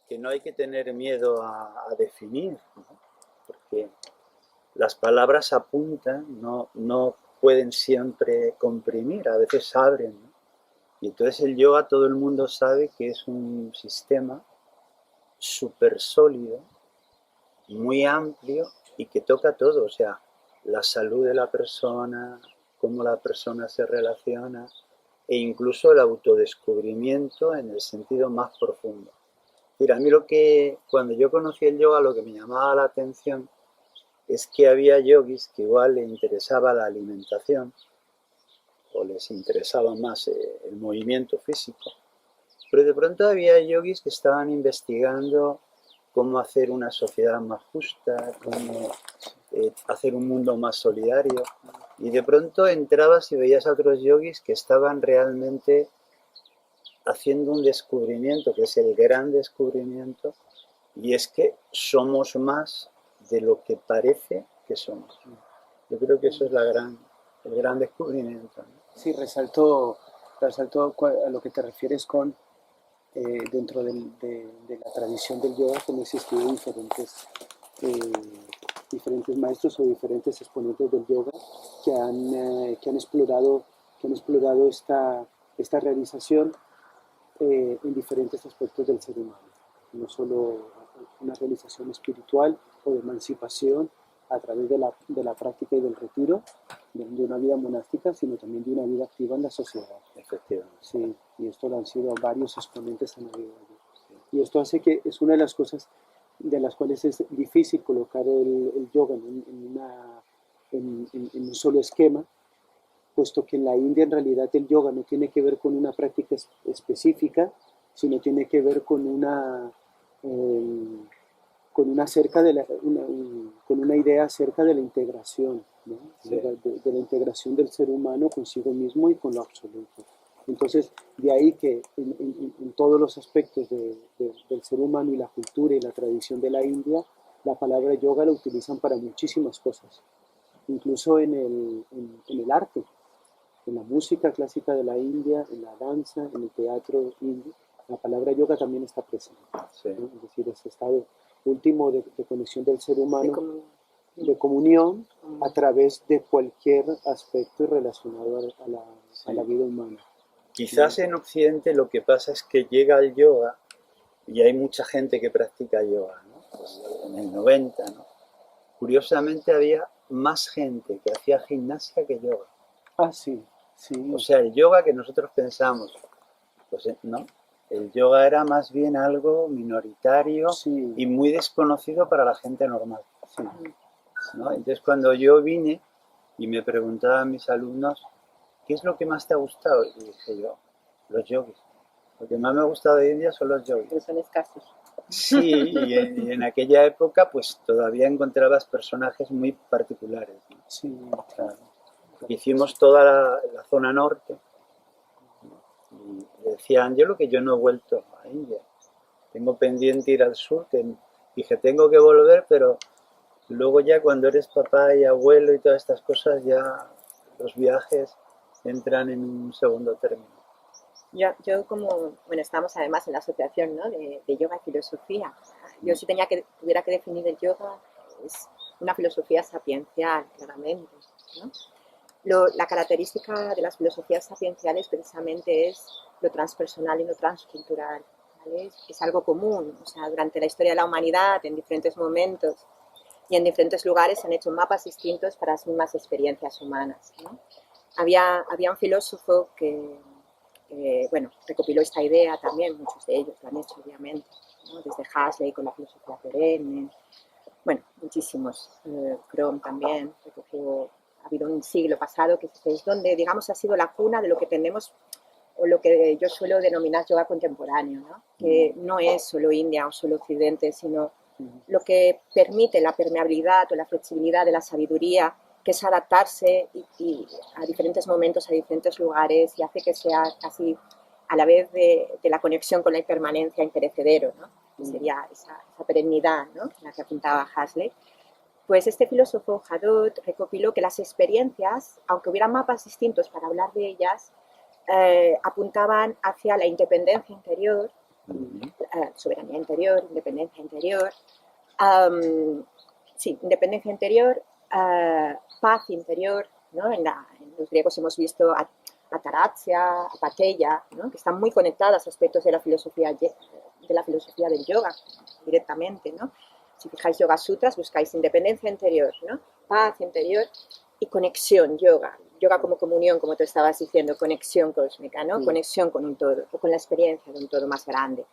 que no hay que tener miedo a definir, ¿no? Porque las palabras apuntan, no pueden siempre comprimir, a veces abren, ¿no? Y entonces el yoga todo el mundo sabe que es un sistema súper sólido, muy amplio y que toca todo, o sea, la salud de la persona, cómo la persona se relaciona e incluso el autodescubrimiento en el sentido más profundo. Mira, a mí cuando yo conocí el yoga, lo que me llamaba la atención es que había yogis que igual les interesaba la alimentación o les interesaba más el movimiento físico, pero de pronto había yogis que estaban investigando cómo hacer una sociedad más justa, cómo hacer un mundo más solidario, y de pronto entrabas y veías a otros yogis que estaban realmente haciendo un descubrimiento, que es el gran descubrimiento, y es que somos más de lo que parece que somos. Yo creo que eso es el gran descubrimiento, ¿no? Sí, resalto a lo que te refieres con dentro de la tradición del yoga que han existido eh, diferentes maestros o diferentes exponentes del yoga que han explorado esta realización en diferentes aspectos del ser humano. No solo una realización espiritual o de emancipación a través de la práctica y del retiro de una vida monástica, sino también de una vida activa en la sociedad. Efectivamente. Sí, y esto lo han sido varios exponentes en la vida. Y esto hace que es una de las cosas de las cuales es difícil colocar el yoga en un solo esquema, puesto que en la India en realidad el yoga no tiene que ver con una práctica específica, sino tiene que ver con con una idea acerca de la integración, ¿no? Sí. De la integración del ser humano consigo mismo y con lo absoluto. Entonces, de ahí que en todos los aspectos del ser humano y la cultura y la tradición de la India, la palabra yoga la utilizan para muchísimas cosas, incluso en el arte, en la música clásica de la India, en la danza, en el teatro indio. La palabra yoga también está presente, Sí. ¿no? Es decir, ese estado último de conexión del ser humano, de comunión a través de cualquier aspecto relacionado a la vida humana. Quizás en Occidente lo que pasa es que llega el yoga y hay mucha gente que practica yoga, ¿no? Pues en el 90, ¿no? Curiosamente había más gente que hacía gimnasia que yoga. Ah, sí, sí. O sea, el yoga que nosotros pensamos, pues no, el yoga era más bien algo minoritario Sí. y muy desconocido para la gente normal, Sí. ¿no? Entonces cuando yo vine y me preguntaban mis alumnos, ¿qué es lo que más te ha gustado? Y dije yo, los yogis. Lo que más me ha gustado de India son los yogis. Pero son escasos. Sí, y en aquella época pues todavía encontrabas personajes muy particulares, ¿no? Sí, claro. Porque hicimos toda la zona norte, ¿no? Y decían, yo no he vuelto a India, tengo pendiente ir al sur, que dije, tengo que volver, pero luego ya cuando eres papá y abuelo y todas estas cosas, ya los viajes entran en un segundo término. Yo como, bueno, estamos además en la asociación, ¿no? de yoga y filosofía. Yo si tuviera que definir el yoga, es una filosofía sapiencial, claramente, ¿no? La característica de las filosofías sapienciales precisamente es lo transpersonal y lo transcultural, ¿vale? Es algo común, o sea, durante la historia de la humanidad, en diferentes momentos y en diferentes lugares se han hecho mapas distintos para las mismas experiencias humanas, ¿no? Había un filósofo que bueno, recopiló esta idea también, muchos de ellos lo han hecho obviamente, ¿no? Desde Huxley con la filosofía perenne, bueno, muchísimos, Fromm también, ha habido un siglo pasado que es donde, digamos, ha sido la cuna de lo que tenemos, o lo que yo suelo denominar yoga contemporáneo, ¿no? Que no es solo India o solo Occidente, sino lo que permite la permeabilidad o la flexibilidad de la sabiduría, que es adaptarse y a diferentes momentos, a diferentes lugares, y hace que sea casi a la vez de la conexión con la impermanencia imperecedero, ¿no? Que sería esa perennidad, ¿no? La que apuntaba Huxley. Pues este filósofo, Hadot, recopiló que las experiencias, aunque hubiera mapas distintos para hablar de ellas, apuntaban hacia la independencia interior, soberanía interior, independencia interior, sí, independencia interior, paz interior, ¿no? En los griegos hemos visto ataraxia, apatheia, ¿no? Que están muy conectadas a aspectos de la filosofía del yoga directamente, ¿no? Si fijáis Yoga Sutras, buscáis independencia interior, ¿no? Paz interior y conexión, yoga. Yoga como comunión, como te estabas diciendo, conexión cósmica, ¿no? Conexión con un todo, o con la experiencia de un todo más grande.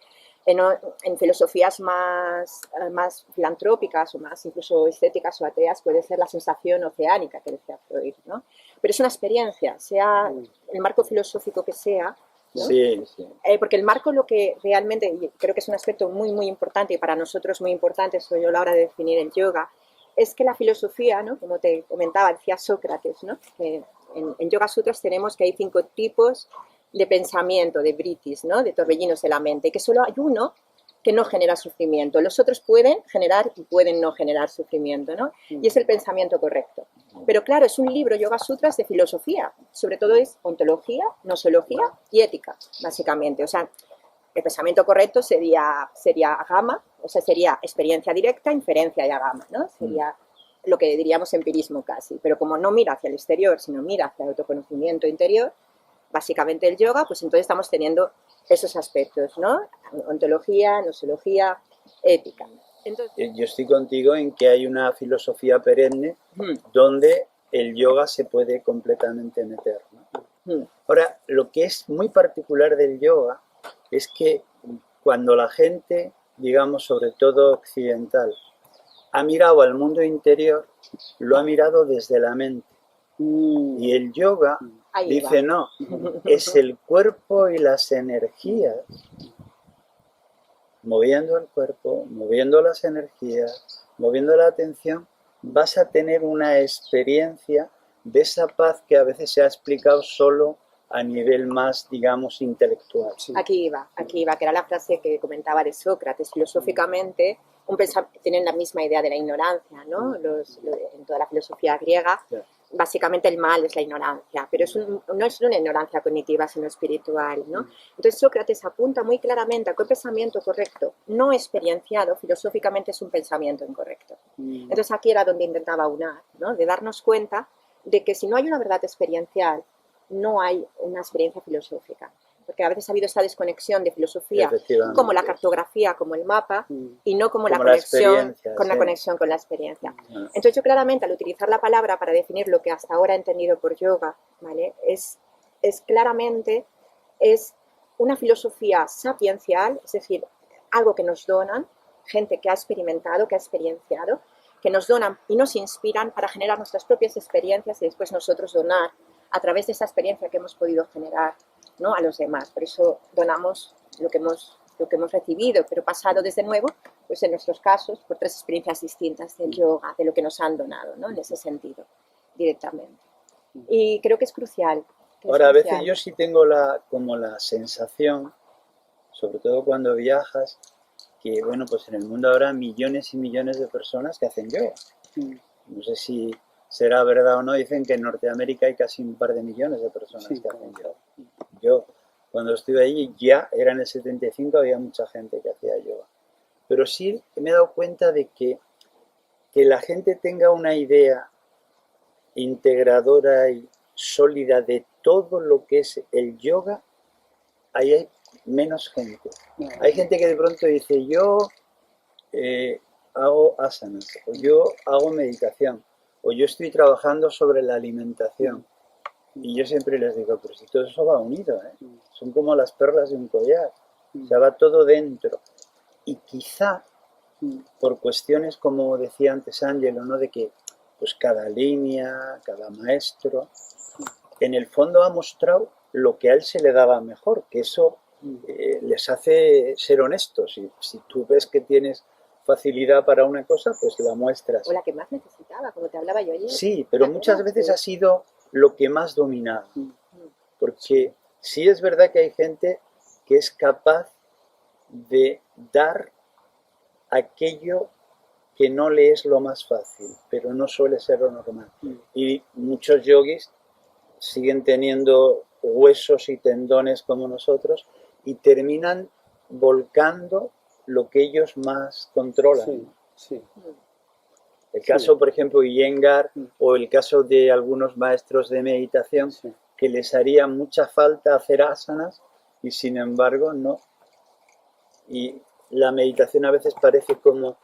En filosofías más filantrópicas o más incluso estéticas o ateas puede ser la sensación oceánica que decía Freud, ¿no? Pero es una experiencia, sea el marco filosófico que sea, ¿no? Sí, sí. Porque el marco, lo que realmente, y creo que es un aspecto muy, muy importante y para nosotros muy importante, soy yo a la hora de definir el yoga, es que la filosofía, ¿no? Como te comentaba, decía Sócrates, ¿no? Que en Yoga Sutras tenemos que hay 5 tipos de pensamiento, de vrittis, ¿no? De torbellinos de la mente, que solo hay uno que no genera sufrimiento. Los otros pueden generar y pueden no generar sufrimiento, ¿no? Y es el pensamiento correcto. Pero claro, es un libro, Yoga Sutras, de filosofía. Sobre todo es ontología, nosología y ética, básicamente. O sea, el pensamiento correcto sería agama, o sea, sería experiencia directa, inferencia y agama, ¿no? Sería lo que diríamos empirismo casi. Pero como no mira hacia el exterior, sino mira hacia el autoconocimiento interior, básicamente el yoga, pues entonces estamos teniendo esos aspectos, ¿no? Ontología, nosología, ética. Entonces, Yo estoy contigo en que hay una filosofía perenne donde el yoga se puede completamente meter, ¿no? Ahora, lo que es muy particular del yoga es que cuando la gente, digamos, sobre todo occidental, ha mirado al mundo interior, lo ha mirado desde la mente. Y el yoga dice, no, es el cuerpo y las energías, moviendo el cuerpo, moviendo las energías, moviendo la atención, vas a tener una experiencia de esa paz que a veces se ha explicado solo a nivel más, digamos, intelectual. Sí. Aquí iba, que era la frase que comentaba de Sócrates. Filosóficamente, tienen la misma idea de la ignorancia, ¿no? En toda la filosofía griega, básicamente el mal es la ignorancia, pero no es una ignorancia cognitiva, sino espiritual, ¿no? Entonces Sócrates apunta muy claramente a que el pensamiento correcto, no experienciado, filosóficamente es un pensamiento incorrecto. Entonces aquí era donde intentaba aunar, ¿no? De darnos cuenta de que si no hay una verdad experiencial, no hay una experiencia filosófica, porque a veces ha habido esa desconexión de filosofía como la cartografía, como el mapa, y no como la conexión con la conexión con la experiencia. Entonces yo claramente al utilizar la palabra para definir lo que hasta ahora he entendido por yoga, ¿vale? es claramente una filosofía sapiencial, es decir, algo que nos donan gente que ha experimentado, que ha experienciado, que nos donan y nos inspiran para generar nuestras propias experiencias y después nosotros donar a través de esa experiencia que hemos podido generar, ¿no? A los demás. Por eso donamos lo que hemos recibido, pero pasado desde nuevo, pues en nuestros casos, por 3 experiencias distintas del yoga, de lo que nos han donado, ¿no? En ese sentido, directamente. Y creo que es crucial. Ahora, a veces yo sí tengo como la sensación, sobre todo cuando viajas, que bueno, pues en el mundo habrá millones y millones de personas que hacen yoga. No sé si será verdad o no, dicen que en Norteamérica hay casi un par de millones de personas que hacen yoga. Yo, cuando estuve allí, ya era en el 75, había mucha gente que hacía yoga. Pero sí me he dado cuenta de que la gente tenga una idea integradora y sólida de todo lo que es el yoga, ahí hay menos gente. Hay gente que de pronto dice, yo hago asanas, o yo hago meditación, o yo estoy trabajando sobre la alimentación. Y yo siempre les digo, pero si todo eso va unido, ¿eh? Son como las perlas de un collar, o sea, va todo dentro. Y quizá, por cuestiones como decía antes Ángelo, ¿no? De que pues cada línea, cada maestro, en el fondo ha mostrado lo que a él se le daba mejor, que eso les hace ser honestos. Y si tú ves que tienes facilidad para una cosa, pues la muestras. O la que más necesitaba, como te hablaba yo ayer. Sí, pero muchas veces ha sido lo que más dominaba. Porque sí es verdad que hay gente que es capaz de dar aquello que no le es lo más fácil, pero no suele ser lo normal. Y muchos yogis siguen teniendo huesos y tendones como nosotros y terminan volcando lo que ellos más controlan. Sí, sí. El caso, Sí. por ejemplo, Iyengar, o el caso de algunos maestros de meditación, Sí. que les haría mucha falta hacer asanas y sin embargo no. Y la meditación a veces parece como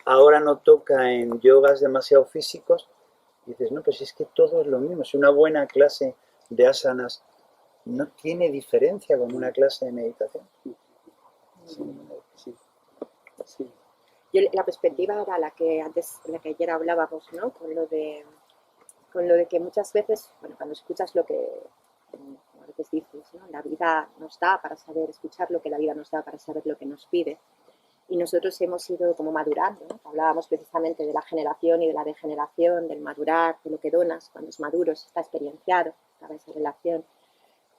ahora no toca en yogas demasiado físicos. Y dices, no, pues es que todo es lo mismo. Es una buena clase de asanas. No tiene diferencia con una clase de meditación. Sí, sí, sí. Yo, la perspectiva era la que antes, la que ayer hablábamos, ¿no? Con lo de que muchas veces, bueno, cuando escuchas lo que a veces dices, ¿no? La vida nos da para saber escuchar lo que la vida nos da, para saber lo que nos pide. Y nosotros hemos ido como madurando, ¿no? Hablábamos precisamente de la generación y de la degeneración, del madurar, de lo que donas cuando es maduro, está experienciado, estaba esa relación.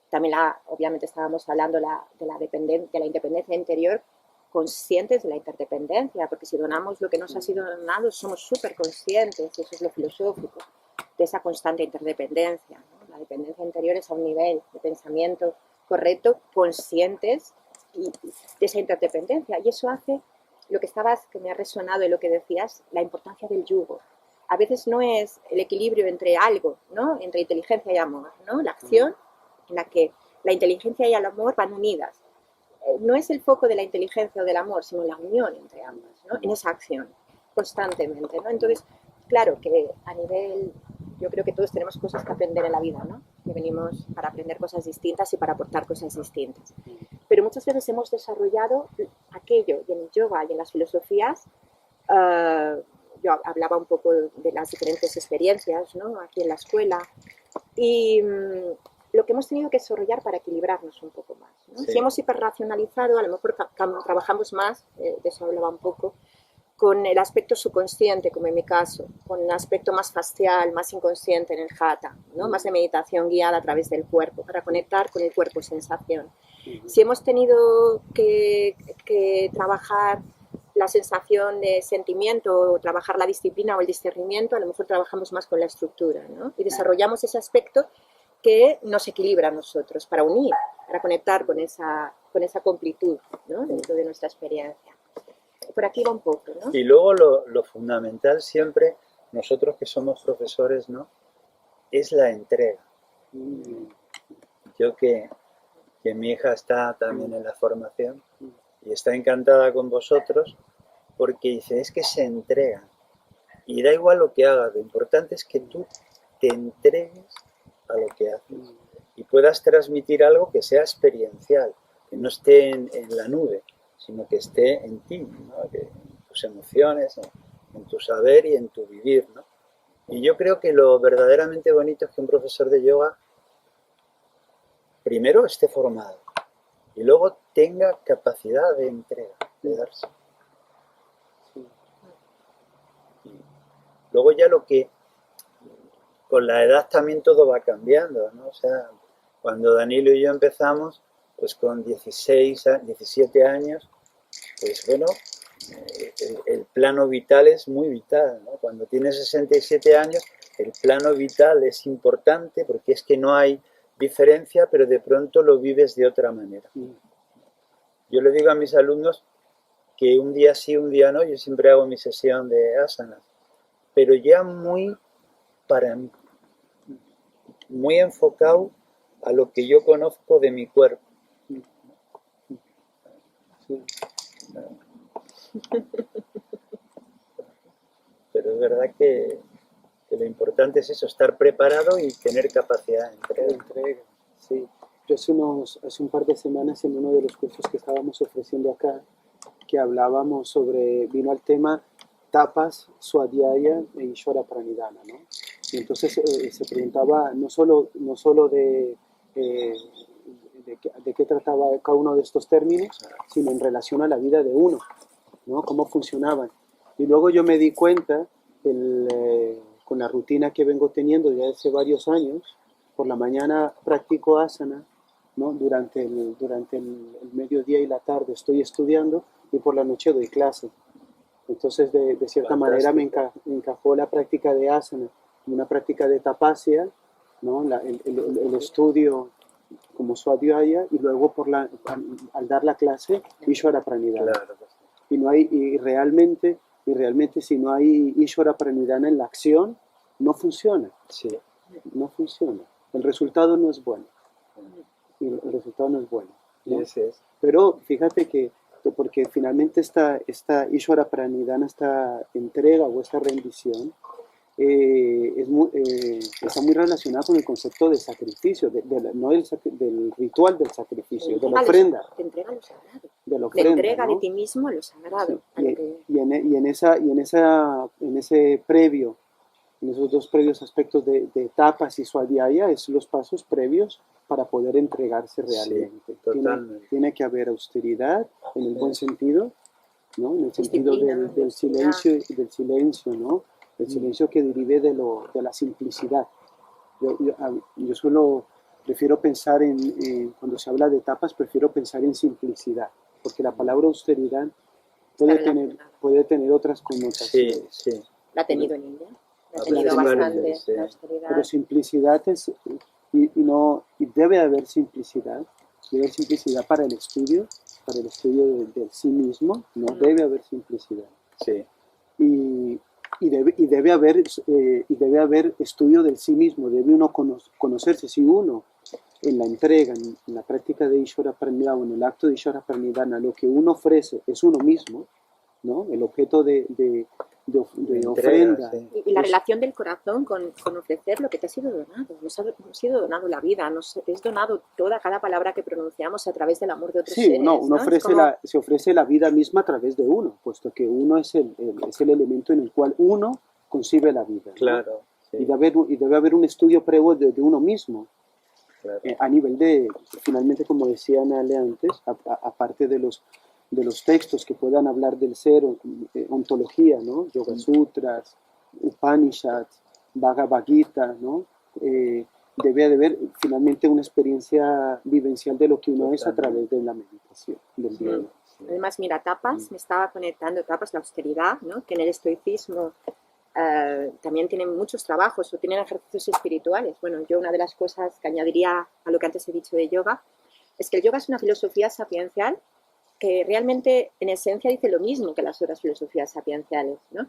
También, obviamente, estábamos hablando de la independencia interior, conscientes de la interdependencia, porque si donamos lo que nos ha sido donado, somos súper conscientes, eso es lo filosófico, de esa constante interdependencia, ¿no? La dependencia interior es a un nivel de pensamiento correcto, conscientes y de esa interdependencia. Y eso hace lo que me ha resonado en lo que decías, la importancia del yugo. A veces no es el equilibrio entre algo, ¿no? Entre inteligencia y amor, ¿no? La acción en la que la inteligencia y el amor van unidas. No es el foco de la inteligencia o del amor, sino la unión entre ambas, ¿no? En esa acción, constantemente, ¿no? Entonces, claro que a nivel, yo creo que todos tenemos cosas que aprender en la vida, ¿no? Que venimos para aprender cosas distintas y para aportar cosas distintas. Pero muchas veces hemos desarrollado aquello, y en el yoga y en las filosofías, yo hablaba un poco de las diferentes experiencias, ¿no? Aquí en la escuela, y lo que hemos tenido que desarrollar para equilibrarnos un poco más, ¿no? Sí. Si hemos hiperracionalizado, a lo mejor trabajamos más, de eso hablaba un poco, con el aspecto subconsciente, como en mi caso, con el aspecto más facial, más inconsciente en el hatha, ¿no? Más de meditación guiada a través del cuerpo, para conectar con el cuerpo-sensación. Si hemos tenido que trabajar la sensación de sentimiento, o trabajar la disciplina o el discernimiento, a lo mejor trabajamos más con la estructura, ¿no? Y desarrollamos ese aspecto que nos equilibra a nosotros, para unir, para conectar con esa completud, ¿no? Dentro de nuestra experiencia. Por aquí va un poco, ¿no? Y luego lo fundamental siempre, nosotros que somos profesores, ¿no? Es la entrega. Yo que mi hija está también en la formación y está encantada con vosotros porque dice, es que se entrega. Y da igual lo que hagas, lo importante es que tú te entregues a lo que haces y puedas transmitir algo que sea experiencial, que no esté en la nube, sino que esté en ti, ¿no? Que en tus emociones, en tu saber y en tu vivir, ¿no? Y yo creo que lo verdaderamente bonito es que un profesor de yoga primero esté formado y luego tenga capacidad de entrega, de darse. Y luego ya lo que con la edad también todo va cambiando, ¿no? O sea, cuando Danilo y yo empezamos, pues con 16, 17 años, pues bueno, el plano vital es muy vital, ¿no? Cuando tienes 67 años, el plano vital es importante porque es que no hay diferencia, pero de pronto lo vives de otra manera. Yo le digo a mis alumnos que un día sí, un día no, yo siempre hago mi sesión de asanas, pero ya muy para mí, muy enfocado a lo que yo conozco de mi cuerpo. Sí. Pero es verdad que lo importante es eso, estar preparado y tener capacidad de entrega. Sí. Yo hace un par de semanas en uno de los cursos que estábamos ofreciendo acá, que hablábamos sobre, vino al tema tapas, swadhyaya e Ishvara Pranidhana, ¿no? Y entonces se preguntaba no solo de qué trataba cada uno de estos términos, sino en relación a la vida de uno, ¿no? Cómo funcionaban. Y luego yo me di cuenta, con la rutina que vengo teniendo ya hace varios años, por la mañana practico asana, ¿no? Durante el mediodía y la tarde estoy estudiando y por la noche doy clase. Entonces, de cierta manera me encajó la práctica de asana, una práctica de tapasya, ¿no? El estudio como Swadhyaya, y luego al dar la clase, Ishvara Pranidhana. Claro. Y realmente si no hay Ishvara Pranidhana en la acción, no funciona. Sí. No funciona. El resultado no es bueno. El resultado no es bueno, ¿no? Ese es. Pero fíjate que porque finalmente esta Ishvara Pranidhana, esta entrega o esta rendición, está muy relacionada con el concepto de sacrificio, no del ritual del sacrificio, de la ofrenda. Te entrega lo sagrado. De la ofrenda, te entrega ¿no? de ti mismo lo sagrado. Sí. En ese previo, en esos dos previos aspectos de etapas y Swadhyaya, es los pasos previos para poder entregarse realmente. Sí, totalmente. Tiene que haber austeridad, en el buen sentido, ¿no? En el sentido del silencio, ¿no? El silencio que derive de la simplicidad. Yo prefiero pensar cuando se habla de etapas, prefiero pensar en simplicidad, porque la palabra austeridad puede tener otras connotaciones. Sí, sí. La ha tenido en India. La ha tenido tenido bastante, sí. la austeridad. Pero simplicidad y debe haber simplicidad. Debe haber simplicidad para el estudio del sí mismo, ¿no? Debe haber simplicidad. Sí. Y debe haber estudio del sí mismo, debe uno conocerse. Si uno en la entrega, en la práctica de Ishvara Pranidhana, en el acto de Ishvara Pranidhana, lo que uno ofrece es uno mismo, ¿no? El objeto de ofrenda. Sí. Y la relación del corazón con ofrecer lo que te ha sido donado. Nos ha sido donado la vida, nos es donado cada palabra que pronunciamos a través del amor de otros seres. Uno ofrece se ofrece la vida misma a través de uno, puesto que uno es el elemento en el cual uno concibe la vida, ¿no? Claro. Sí. Y debe haber un estudio previo de uno mismo. Claro. A nivel finalmente, como decía Ale antes, aparte de los textos que puedan hablar del ser, ontología, ¿no? Yoga Sutras, Upanishads, Bhagavad Gita, ¿no? Debe de haber finalmente una experiencia vivencial de lo que uno es a través de la meditación, del diálogo. Además, mira, tapas, me estaba conectando, tapas, la austeridad, ¿no? Que en el estoicismo también tienen muchos trabajos o tienen ejercicios espirituales. Bueno, yo una de las cosas que añadiría a lo que antes he dicho de yoga es que el yoga es una filosofía sapiencial que realmente en esencia dice lo mismo que las otras filosofías sapienciales, ¿no?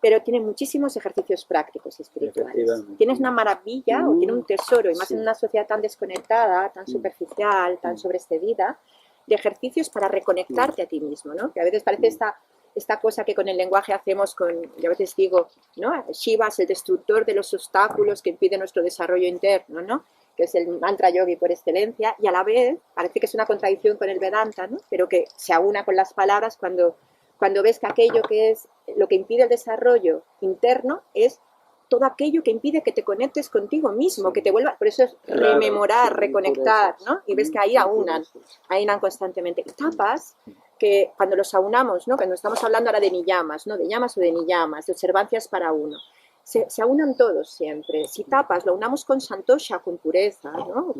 Pero tiene muchísimos ejercicios prácticos y espirituales. Tienes una maravilla o tiene un tesoro, y más en una sociedad tan desconectada, tan superficial, tan sobreexcedida, de ejercicios para reconectarte a ti mismo, ¿no? Que a veces parece esta cosa que con el lenguaje hacemos yo a veces digo, ¿no? Shiva es el destructor de los obstáculos que impide nuestro desarrollo interno, ¿no? Que es el mantra yogi por excelencia, y a la vez parece que es una contradicción con el Vedanta, ¿no? Pero que se aúna con las palabras cuando ves que aquello que es lo que impide el desarrollo interno es todo aquello que impide que te conectes contigo mismo, que te vuelva, por eso es rememorar, reconectar, ¿no? Y ves que ahí aunan constantemente. Y tapas, que cuando los aunamos, ¿no? Cuando estamos hablando ahora de niyamas, ¿no? De llamas o de niyamas, de observancias para uno, se aunan todos siempre. Si tapas, lo unamos con santosha, con pureza, ¿no?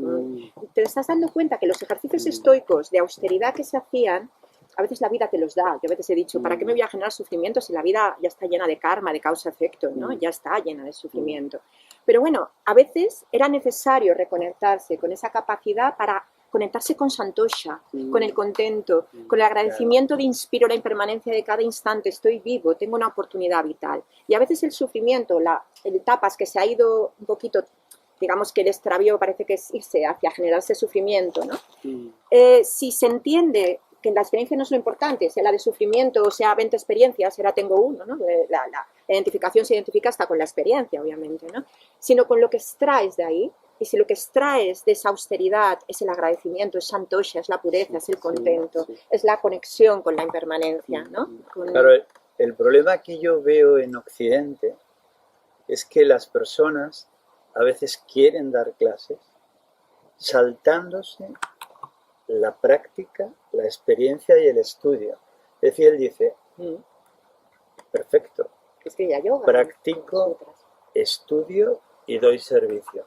Te estás dando cuenta que los ejercicios estoicos de austeridad que se hacían, a veces la vida te los da. Yo a veces he dicho, ¿para qué me voy a generar sufrimiento si la vida ya está llena de karma, de causa-efecto, ¿no? Ya está llena de sufrimiento. Pero bueno, a veces era necesario reconectarse con esa capacidad para conectarse con santosha, con el contento, con el agradecimiento de inspiro la impermanencia de cada instante, estoy vivo, tengo una oportunidad vital. Y a veces el sufrimiento, el tapas que se ha ido un poquito, digamos que el extravío parece que es irse hacia generarse sufrimiento, ¿no? Si se entiende que la experiencia no es lo importante, sea la de sufrimiento o sea 20 experiencias, ahora tengo uno, ¿no? La identificación se identifica hasta con la experiencia, obviamente, ¿no? Sino con lo que extraes de ahí. Y si lo que extraes de esa austeridad es el agradecimiento, es santosha, es la pureza, es el contento, es la conexión con la impermanencia, ¿no? Claro, el problema que yo veo en Occidente es que las personas a veces quieren dar clases saltándose la práctica, la experiencia y el estudio. Es decir, él dice, perfecto, es que ya yoga, practico, estudio y doy servicio.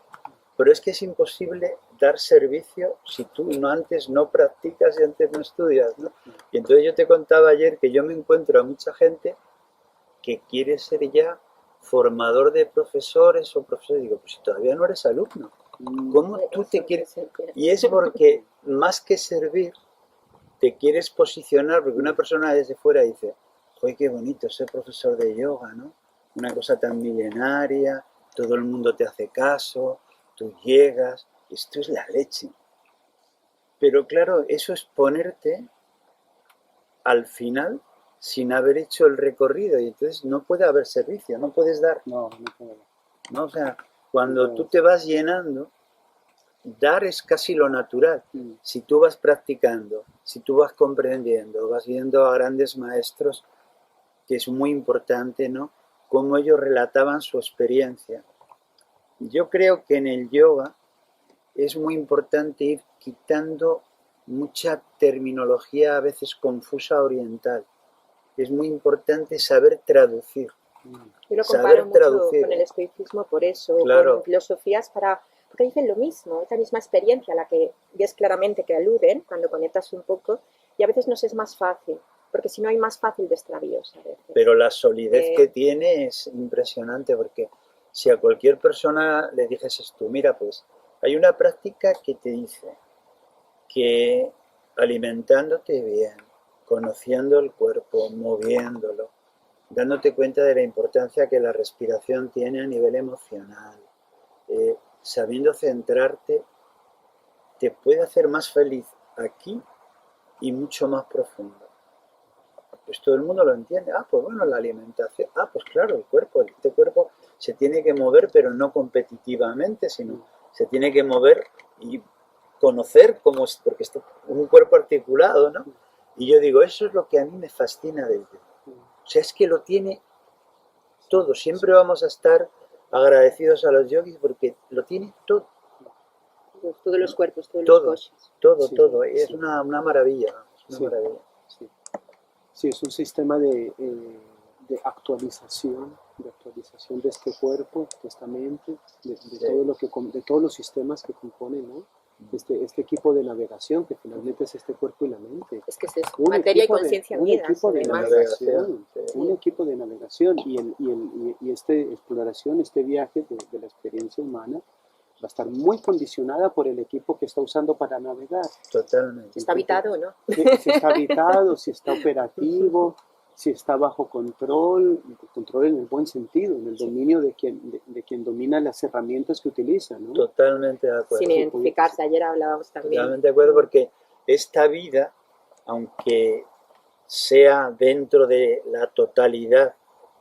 Pero es que es imposible dar servicio si tú antes no practicas y antes no estudias, ¿no? Y entonces yo te contaba ayer que yo me encuentro a mucha gente que quiere ser ya formador de profesores o profesores. Digo, pues si todavía no eres alumno. ¿Cómo tú te quieres? Y es porque más que servir, te quieres posicionar, porque una persona desde fuera dice, ¡oye, qué bonito ser profesor de yoga, ¿no? Una cosa tan milenaria, todo el mundo te hace caso, tú llegas, esto es la leche. Pero claro, eso es ponerte al final sin haber hecho el recorrido y entonces no puede haber servicio, no puedes dar, No, no puedo. ¿no? O sea, cuando tú te vas llenando, dar es casi lo natural. Si tú vas practicando, si tú vas comprendiendo, vas viendo a grandes maestros, que es muy importante, ¿no? Cómo ellos relataban su experiencia. Yo creo que en el yoga es muy importante ir quitando mucha terminología a veces confusa oriental. Es muy importante saber traducir. Yo lo Saber comparo mucho traducir, con el estoicismo por eso, Claro. con filosofías porque dicen lo mismo, es la misma experiencia a la que ves claramente que aluden cuando conectas un poco y a veces nos es más fácil, porque si no hay más fácil de extravíos a veces. Pero la solidez que tiene es impresionante porque si a cualquier persona le dijeses tú, mira, pues hay una práctica que te dice que alimentándote bien, conociendo el cuerpo, moviéndolo, dándote cuenta de la importancia que la respiración tiene a nivel emocional, sabiendo centrarte, te puede hacer más feliz aquí y mucho más profundo. Pues todo el mundo lo entiende. Ah, pues bueno, la alimentación. Ah, pues claro, el cuerpo. Este cuerpo se tiene que mover, pero no competitivamente, sino se tiene que mover y conocer cómo es, porque es un cuerpo articulado, ¿no? Y yo digo, eso es lo que a mí me fascina del yoga. O sea, es que lo tiene todo. Siempre vamos a estar agradecidos a los yogis porque lo tiene todo. Todos los cuerpos, todos Todo, los koshis. todo, Sí, todo. Y es sí. una maravilla. Es una Sí. maravilla. Sí. Sí, es un sistema de actualización de este cuerpo, de esta mente, todo lo que, de todos los sistemas que componen, ¿no? Este equipo de navegación, que finalmente es este cuerpo y la mente. Es que es eso, materia y conciencia un unidas, equipo de además. navegación, Sí. un equipo de navegación y esta exploración, este viaje de la experiencia humana va a estar muy condicionada por el equipo que está usando para navegar. Totalmente. ¿Está habitado o no? Si está habitado, si está operativo, si está bajo control en el buen sentido, en el dominio de quien domina las herramientas que utiliza, ¿no? Totalmente de acuerdo. Sin identificarse, ayer hablábamos también. Totalmente de acuerdo porque esta vida, aunque sea dentro de la totalidad,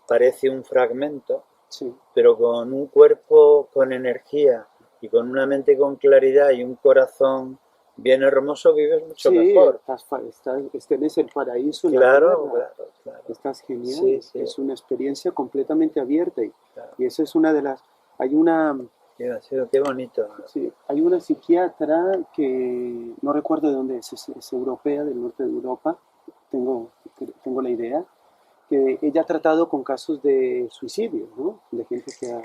parece un fragmento, Sí. pero con un cuerpo con energía y con una mente con claridad y un corazón bien hermoso, vives mucho Sí, mejor. tenés el paraíso en la Claro, tierra. claro. Estás genial. Sí, sí. Es una experiencia completamente abierta Claro. y esa es una de las... Hay una... Qué bonito. Sí, hay una psiquiatra que no recuerdo de dónde es europea, del norte de Europa, tengo la idea, que ella ha tratado con casos de suicidio, ¿no? De gente que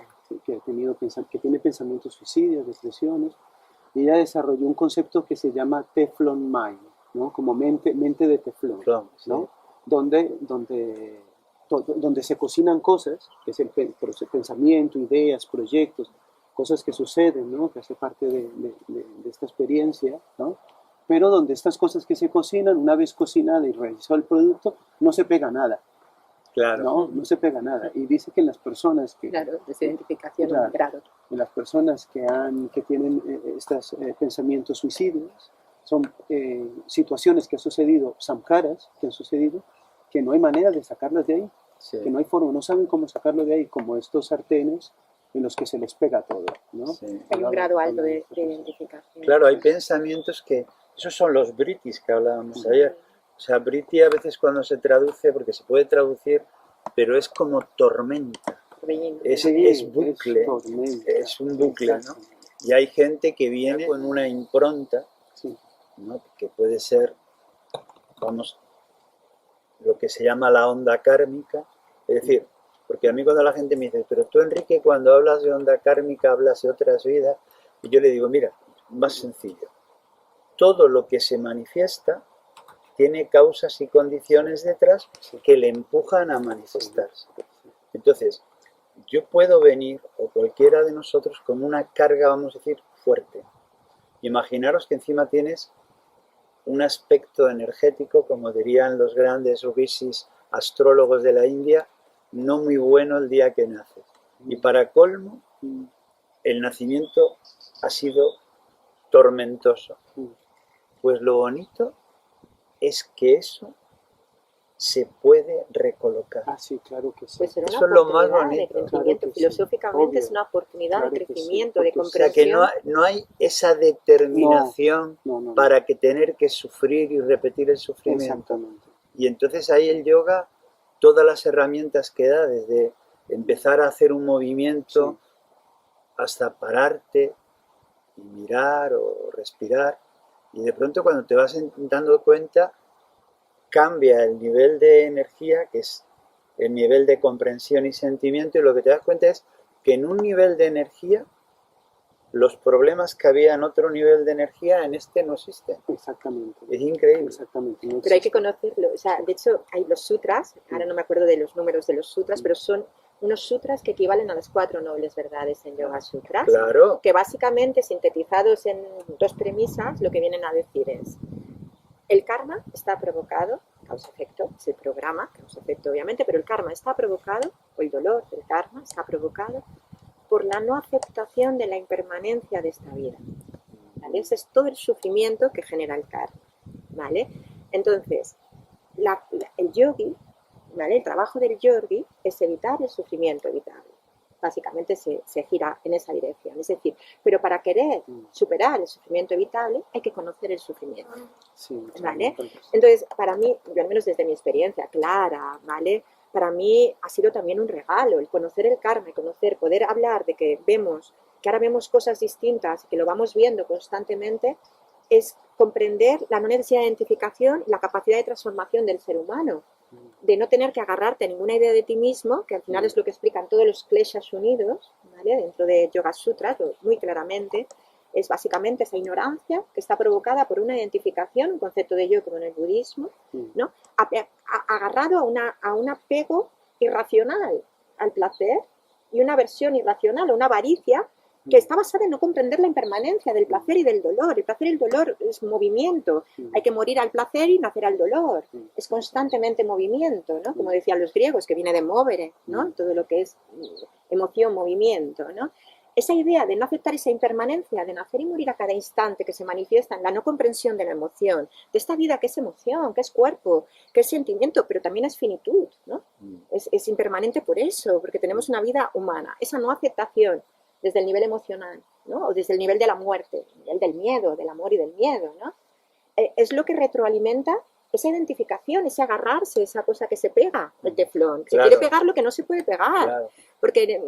tiene pensamientos suicidios, depresiones, y ella desarrolló un concepto que se llama Teflon Mind, ¿no? Como mente de teflón, ¿no? Donde se cocinan cosas, que es el pensamiento, ideas, proyectos, cosas que suceden, ¿no? Que hace parte de esta experiencia, ¿no? Pero donde estas cosas que se cocinan, una vez cocinada y realizado el producto, no se pega nada. Claro. No se pega nada. Y dice que en las personas que... Claro, desidentificación, Claro. grado. En las personas que tienen estos pensamientos suicidios, son situaciones que han sucedido, samskaras que han sucedido, que no hay manera de sacarlas de ahí, Sí. que no hay forma, no saben cómo sacarlo de ahí, como estos sartenes en los que se les pega todo, ¿no? Sí. Hay un grado alto de identificación. Claro, hay pensamientos que... Esos son los britis que hablábamos ayer. O sea, briti a veces cuando se traduce, porque se puede traducir, pero es como tormenta. Es bucle, es un bucle, ¿no? Y hay gente que viene con una impronta, Sí. ¿no? Que puede ser, vamos, lo que se llama la onda kármica. Es decir, porque a mí cuando la gente me dice, pero tú, Enrique, cuando hablas de onda kármica hablas de otras vidas, y yo le digo, mira, más sencillo. Todo lo que se manifiesta tiene causas y condiciones detrás que le empujan a manifestarse. Entonces, yo puedo venir, o cualquiera de nosotros, con una carga, vamos a decir, fuerte. Imaginaros que encima tienes un aspecto energético, como dirían los grandes rishis astrólogos de la India, no muy bueno el día que naces. Y para colmo, el nacimiento ha sido tormentoso. Pues lo bonito es que eso se puede recolocar. Ah, sí, claro que sí. Pues será una Eso es lo más oportunidad de bonito. crecimiento. Claro que sí, Filosóficamente obvio. es una oportunidad Claro de que sí, crecimiento, de porque O sea que comprensión. no hay esa determinación No. para que tener que sufrir y repetir el sufrimiento. Exactamente. Y entonces ahí el yoga, todas las herramientas que da, desde empezar a hacer un movimiento hasta pararte y mirar o respirar, y de pronto cuando te vas dando cuenta, cambia el nivel de energía, que es el nivel de comprensión y sentimiento, y lo que te das cuenta es que en un nivel de energía, los problemas que había en otro nivel de energía, en este no existen. Exactamente. Es increíble. Exactamente. No Pero hay que existe. conocerlo. O sea, de hecho, hay los sutras, ahora no me acuerdo de los números de los sutras, pero son unos sutras que equivalen a las 4 nobles verdades en Yoga Sutras, Claro. que básicamente, sintetizados en 2 premisas, lo que vienen a decir es: el karma está provocado, causa-efecto, es el programa, causa-efecto obviamente, pero el karma está provocado, o el dolor del karma está provocado por la no aceptación de la impermanencia de esta vida. ¿Vale? Ese es todo el sufrimiento que genera el karma. ¿Vale? Entonces, el yogi, ¿vale? El trabajo del yogi es evitar el sufrimiento evitable. Básicamente se gira en esa dirección. Es decir, pero para querer superar el sufrimiento evitable hay que conocer el sufrimiento. Sí, ¿Vale? Entonces, para mí, yo al menos desde mi experiencia clara, ¿vale? Para mí ha sido también un regalo el conocer el karma y poder hablar de que ahora vemos cosas distintas, que lo vamos viendo constantemente, es comprender la no necesidad de identificación y la capacidad de transformación del ser humano, de no tener que agarrarte a ninguna idea de ti mismo, que al final es lo que explican todos los kleshas unidos, ¿vale? Dentro de Yoga Sutras, muy claramente, es básicamente esa ignorancia que está provocada por una identificación, un concepto de yo como en el budismo, ¿no? Agarrado a un apego irracional al placer y una aversión irracional, una avaricia que está basada en no comprender la impermanencia del placer y del dolor. El placer y el dolor es movimiento. Hay que morir al placer y nacer al dolor. Es constantemente movimiento, ¿no? Como decían los griegos, que viene de movere, ¿no? Todo lo que es emoción, movimiento, ¿no? Esa idea de no aceptar esa impermanencia, de nacer y morir a cada instante, que se manifiesta en la no comprensión de la emoción, de esta vida que es emoción, que es cuerpo, que es sentimiento, pero también es finitud, ¿no? Es impermanente por eso, porque tenemos una vida humana. Esa no aceptación desde el nivel emocional, ¿no? O desde el nivel de la muerte, el nivel del miedo, del amor y del miedo, ¿no? Es lo que retroalimenta esa identificación, ese agarrarse, esa cosa que se pega, el teflón. Se quiere pegar lo que no se puede pegar, porque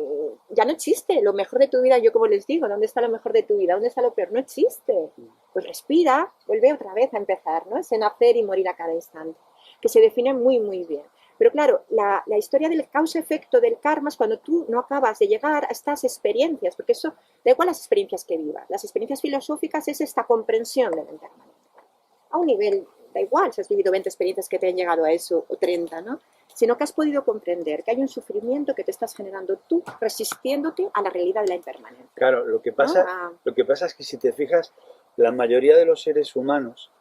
ya no existe lo mejor de tu vida. Yo como les digo, ¿dónde está lo mejor de tu vida? ¿Dónde está lo peor? No existe. Pues respira, vuelve otra vez a empezar, ¿no? Ese nacer y morir a cada instante, que se define muy, muy bien. Pero claro, la historia del causa-efecto del karma es cuando tú no acabas de llegar a estas experiencias, porque eso, da igual las experiencias que vivas, las experiencias filosóficas es esta comprensión de la impermanencia. A un nivel, da igual si has vivido 20 experiencias que te han llegado a eso, o 30, ¿no? Sino que has podido comprender que hay un sufrimiento que te estás generando tú, resistiéndote a la realidad de la impermanencia. Claro, lo que pasa es que si te fijas, la mayoría de los seres humanos,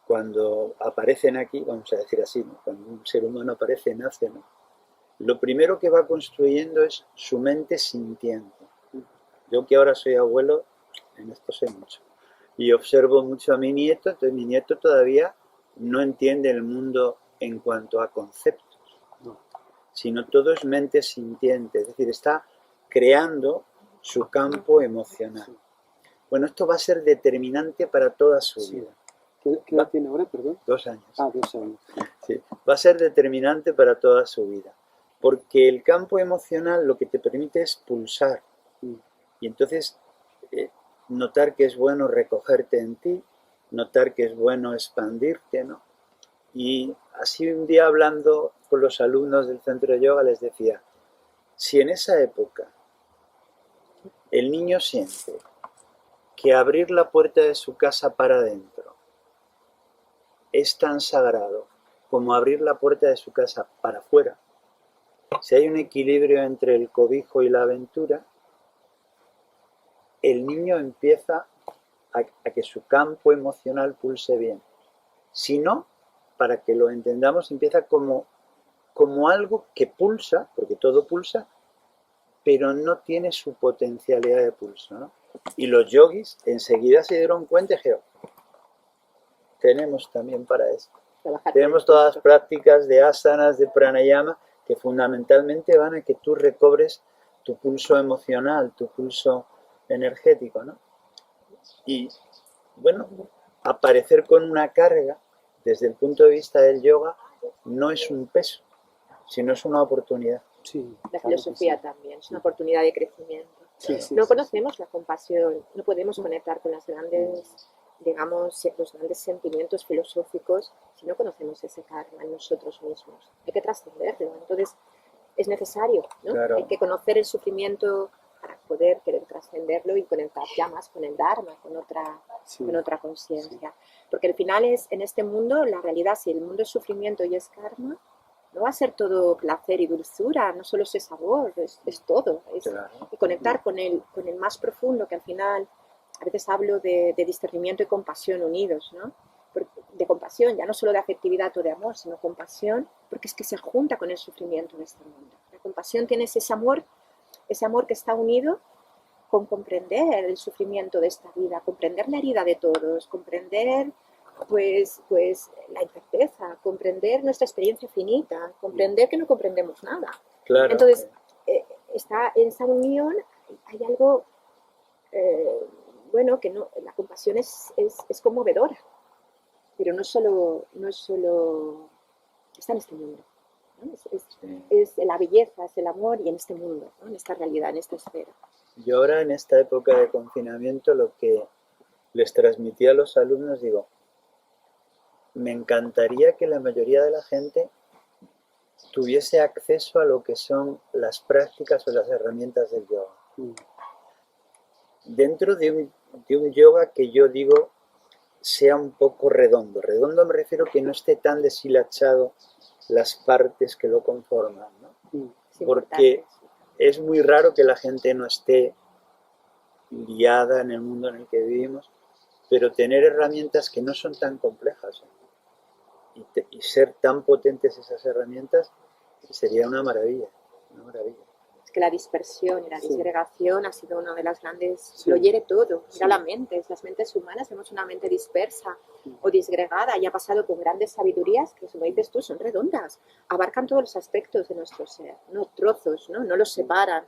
cuando aparecen aquí, vamos a decir así, ¿no? Cuando un ser humano aparece, nace, ¿no? Lo primero que va construyendo es su mente sintiente. Yo que ahora soy abuelo, en esto sé mucho. Y observo mucho a mi nieto, entonces mi nieto todavía no entiende el mundo en cuanto a conceptos, sino todo es mente sintiente, es decir, está creando su campo emocional. Bueno, esto va a ser determinante para toda su vida. ¿Qué edad tiene ahora, perdón? 2 años. 2 años. Sí, va a ser determinante para toda su vida, porque el campo emocional lo que te permite es pulsar, y entonces notar que es bueno recogerte en ti, notar que es bueno expandirte, ¿no? Y así un día hablando con los alumnos del centro de yoga les decía, si en esa época el niño siente que abrir la puerta de su casa para adentro es tan sagrado como abrir la puerta de su casa para afuera, si hay un equilibrio entre el cobijo y la aventura, el niño empieza a que su campo emocional pulse bien. Si no, para que lo entendamos, empieza como algo que pulsa, porque todo pulsa, pero no tiene su potencialidad de pulso, ¿no? Y los yogis enseguida se dieron cuenta y dijeron, tenemos también para eso. Tenemos todas las prácticas de asanas, de pranayama, que fundamentalmente van a que tú recobres tu pulso emocional, tu pulso energético, ¿no? Y, bueno, aparecer con una carga, desde el punto de vista del yoga, no es un peso, sino es una oportunidad. Sí, La filosofía sí. también es una oportunidad de crecimiento. Sí, sí, No sí, conocemos la compasión, no podemos conectar con las grandes, digamos, los grandes sentimientos filosóficos si no conocemos ese karma en nosotros mismos. Hay que trascenderlo. Entonces, es necesario, ¿no? Claro. Hay que conocer el sufrimiento para poder querer trascenderlo y conectar ya más con el Dharma, con otra conciencia. Porque al final es, en este mundo, la realidad, si el mundo es sufrimiento y es karma, no va a ser todo placer y dulzura, no solo ese sabor, es todo. Claro. Y conectar con el más profundo, que al final, a veces hablo de discernimiento y compasión unidos, ¿no? De compasión, ya no solo de afectividad o de amor, sino compasión, porque es que se junta con el sufrimiento de este mundo. La compasión tiene ese amor que está unido con comprender el sufrimiento de esta vida, comprender la herida de todos, comprender pues la incerteza, comprender nuestra experiencia finita, comprender que no comprendemos nada. Claro. Entonces, está en esa unión, hay algo, bueno, que no, la compasión es conmovedora, pero no es solo está en este mundo, ¿no? Es la belleza, es el amor y en este mundo, ¿no? En esta realidad, en esta esfera. Yo ahora en esta época de confinamiento lo que les transmití a los alumnos, digo, me encantaría que la mayoría de la gente tuviese acceso a lo que son las prácticas o las herramientas del yoga. Dentro de un yoga que yo digo sea un poco redondo. Redondo me refiero que no esté tan deshilachado las partes que lo conforman, ¿no? Porque es muy raro que la gente no esté liada en el mundo en el que vivimos, pero tener herramientas que no son tan complejas, ¿eh? Y ser tan potentes esas herramientas sería una maravilla, una maravilla. Es que la dispersión y la disgregación ha sido una de las grandes, Sí. lo hiere todo, Sí. mira la mente, las mentes humanas tenemos una mente dispersa o disgregada y ha pasado con grandes sabidurías que, como dices tú, son redondas, abarcan todos los aspectos de nuestro ser, no trozos, no los separan.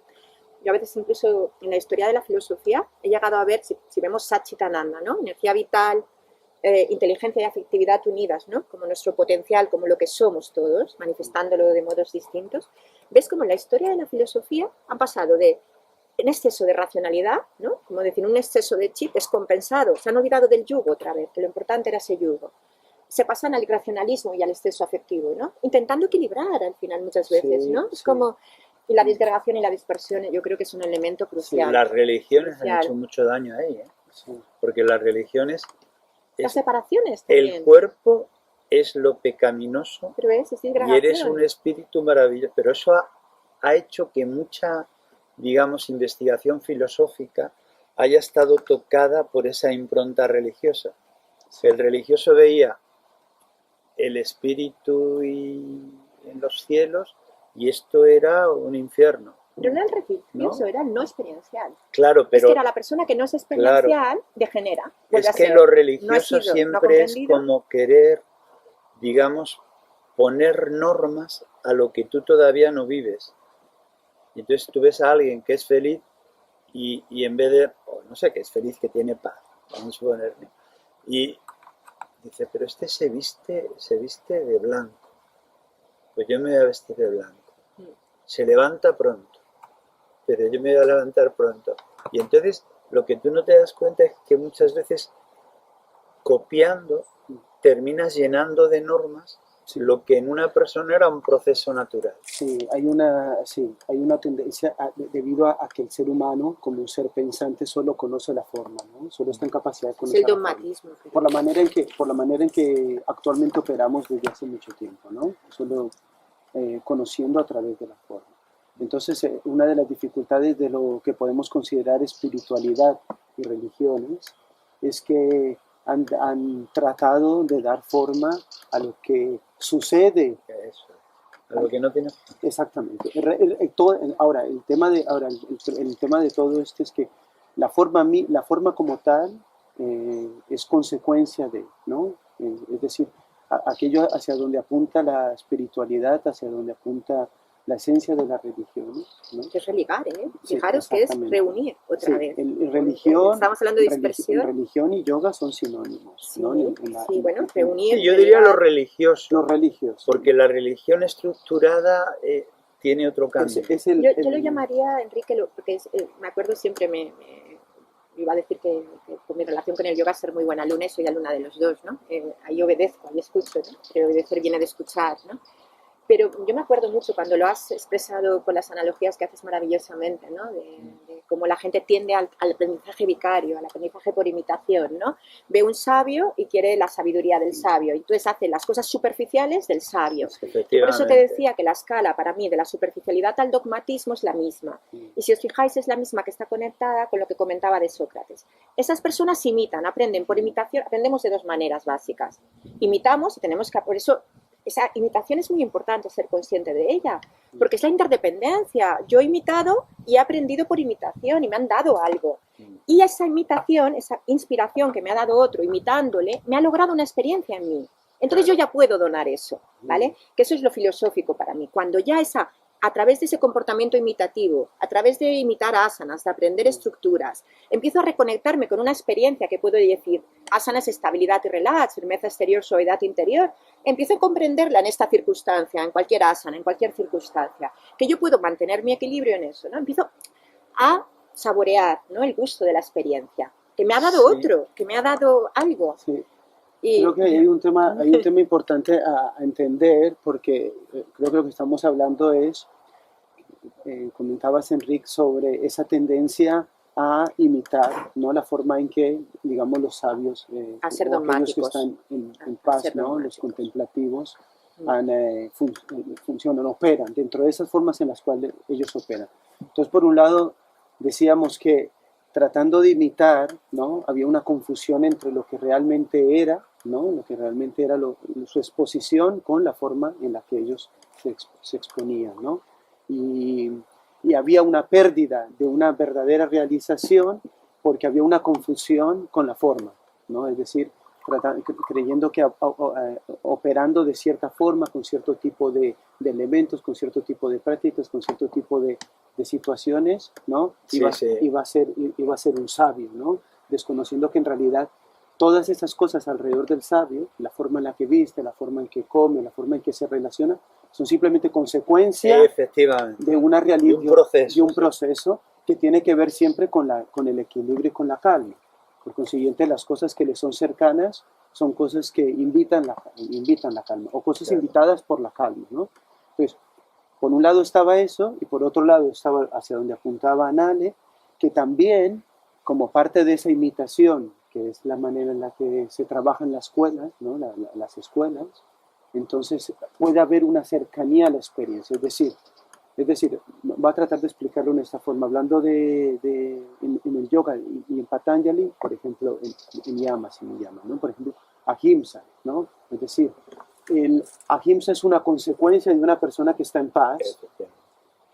Yo a veces incluso en la historia de la filosofía he llegado a ver, si vemos Satchitananda, ¿no? Energía vital, inteligencia y afectividad unidas, ¿no? Como nuestro potencial, como lo que somos todos, manifestándolo de modos distintos. ¿Ves cómo en la historia de la filosofía han pasado de un exceso de racionalidad, ¿no? Como decir, un exceso de chip descompensado, se han olvidado del yugo otra vez, que lo importante era ese yugo. Se pasan al irracionalismo y al exceso afectivo, ¿no? Intentando equilibrar al final muchas veces, ¿no? Es como... Y la disgregación y la dispersión yo creo que es un elemento crucial. Las religiones han hecho mucho daño ahí, ¿eh? Porque las religiones... Las separaciones también. El cuerpo es lo pecaminoso, pero es y eres un espíritu maravilloso. Pero eso ha hecho que mucha, digamos, investigación filosófica haya estado tocada por esa impronta religiosa. El religioso veía el espíritu en los cielos y esto era un infierno. Pero no el religioso, era el no experiencial. Claro, pero... Es que era la persona que no es experiencial, degenera. Es que lo religioso siempre es como querer, digamos, poner normas a lo que tú todavía no vives. Y entonces tú ves a alguien que es feliz y en vez de, no sé, que es feliz, que tiene paz, vamos a suponer, ¿no? Y dice, pero este se viste de blanco. Pues yo me voy a vestir de blanco. Se levanta pronto. Pero yo me voy a levantar pronto. Y entonces lo que tú no te das cuenta es que muchas veces copiando terminas llenando de normas lo que en una persona era un proceso natural. Sí, hay una tendencia debido a que el ser humano, como un ser pensante, solo conoce la forma, ¿no? Solo está en capacidad de conocer el dogmatismo. Por la manera en que actualmente operamos desde hace mucho tiempo, ¿no? Solo conociendo a través de la forma. Entonces, una de las dificultades de lo que podemos considerar espiritualidad y religiones es que han tratado de dar forma a lo que sucede. Eso. A lo que no tiene. Exactamente. Ahora, el tema de todo esto es que la forma como tal es consecuencia de, ¿no? Es decir, aquello hacia donde apunta la espiritualidad, hacia donde apunta la esencia de la religión, ¿no? Que es religar, ¿eh? Sí, Fijaros que es exactamente. reunir otra Sí, vez. religión, Estamos hablando de dispersión. religión y yoga son sinónimos, Sí, ¿no? sí, bueno, reunir. Sí, yo diría lo religar. religioso, Los religiosos. porque la religión estructurada tiene otro cambio. Yo lo llamaría, Enrique, porque me acuerdo siempre, iba a decir que con mi relación con el yoga es ser muy buena alumna y soy alumna de los dos, ¿no? Ahí obedezco, ahí escucho, ¿no? Pero obedecer viene de escuchar, ¿no? Pero yo me acuerdo mucho cuando lo has expresado con las analogías que haces maravillosamente, ¿no? De cómo la gente tiende al aprendizaje vicario, al aprendizaje por imitación, ¿no? Ve un sabio y quiere la sabiduría del sabio, y entonces hace las cosas superficiales del sabio. Y por eso te decía que la escala para mí de la superficialidad al dogmatismo es la misma. Y si os fijáis es la misma que está conectada con lo que comentaba de Sócrates. Esas personas imitan, aprenden por imitación, aprendemos de dos maneras básicas. Imitamos y tenemos que, por eso esa imitación es muy importante ser consciente de ella, porque es la interdependencia. Yo he imitado y he aprendido por imitación y me han dado algo. Y esa imitación, esa inspiración que me ha dado otro imitándole, me ha logrado una experiencia en mí. Entonces yo ya puedo donar eso, ¿vale? Que eso es lo filosófico para mí. Cuando ya a través de ese comportamiento imitativo, a través de imitar asanas, de aprender estructuras, empiezo a reconectarme con una experiencia que puedo decir, asana es estabilidad y relax, firmeza exterior, suavidad interior, empiezo a comprenderla en esta circunstancia, en cualquier asana, en cualquier circunstancia, que yo puedo mantener mi equilibrio en eso, ¿no? Empiezo a saborear, ¿no? El gusto de la experiencia, que me ha dado otro, que me ha dado algo. Sí. Creo que hay un tema importante a entender, porque creo que lo que estamos hablando es, comentabas, Enrique, sobre esa tendencia a imitar, ¿no? La forma en que, digamos, los sabios, a ser aquellos que están en paz, ¿no? Los contemplativos, funcionan, operan, dentro de esas formas en las cuales ellos operan. Entonces, por un lado, decíamos que tratando de imitar, ¿no? Había una confusión entre lo que realmente era, ¿no? Lo que realmente era su exposición con la forma en la que ellos se exponían, ¿no? Y había una pérdida de una verdadera realización porque había una confusión con la forma, ¿no? Es decir, creyendo que operando de cierta forma, con cierto tipo de elementos, con cierto tipo de prácticas, con cierto tipo de situaciones, ¿no? Iba a ser un sabio, ¿no? Desconociendo que en realidad todas esas cosas alrededor del sabio, la forma en la que viste, la forma en que come, la forma en que se relaciona, son simplemente consecuencia de una realidad, de un proceso que tiene que ver siempre con el equilibrio y con la calma. Por consiguiente, las cosas que le son cercanas son cosas que invitan la calma, o cosas invitadas por la calma, ¿no? Entonces, por un lado estaba eso, y por otro lado estaba hacia donde apuntaba Anale, que también, como parte de esa imitación, que es la manera en la que se trabaja en las escuelas, ¿no? Las escuelas, entonces puede haber una cercanía a la experiencia. Es decir, va a tratar de explicarlo en esta forma, hablando en el yoga y en Patanjali, por ejemplo, en Yama, se me llama, ¿no? Por ejemplo, ahimsa, ¿no? Es decir, el ahimsa es una consecuencia de una persona que está en paz,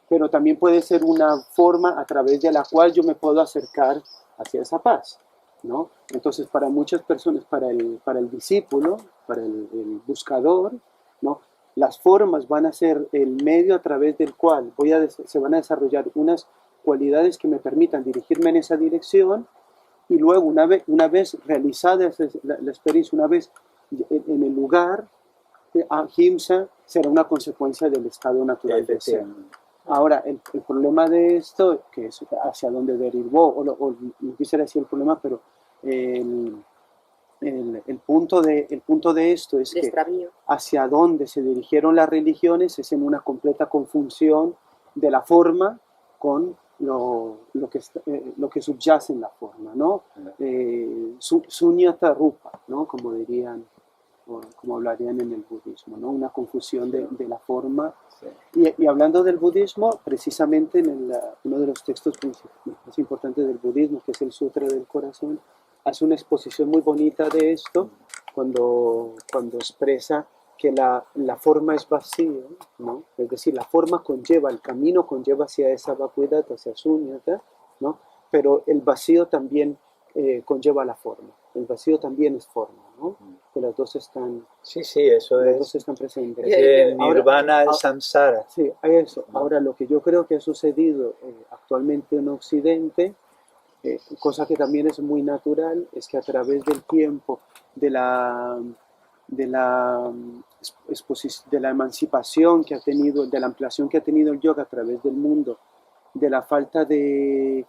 pero también puede ser una forma a través de la cual yo me puedo acercar hacia esa paz, ¿no? Entonces, para muchas personas, para el discípulo, para el buscador, ¿no? Las formas van a ser el medio a través del cual se van a desarrollar unas cualidades que me permitan dirigirme en esa dirección, y luego, una vez realizada la experiencia, una vez en el lugar, ahimsa será una consecuencia del estado natural del ser. Ahora, el problema de esto, que es hacia dónde derivó, o no quisiera decir el problema, pero el punto de esto es que hacia dónde se dirigieron las religiones es en una completa confusión de la forma con lo que subyace en la forma, ¿no? Sunyata rupa, ¿no? Como dirían o como hablarían en el budismo, ¿no? Una confusión de la forma. Sí. Y hablando del budismo, precisamente uno de los textos más importantes del budismo, que es el Sutra del Corazón, hace una exposición muy bonita de esto cuando expresa que la forma es vacío, ¿no? Es decir, la forma conlleva, el camino conlleva hacia esa vacuidad, hacia sunyata, ¿no? Pero el vacío también conlleva la forma. El vacío también es forma, ¿no? Que las dos están, Sí, eso las es. dos están presentes. Es el Ahora- nirvana, el ahora- samsara. Sí, hay eso. ¿No? Ahora, lo que yo creo que ha sucedido actualmente en Occidente, cosa que también es muy natural, es que a través del tiempo, de la, de la, de la emancipación que ha tenido, de la ampliación que ha tenido el yoga a través del mundo, de la falta de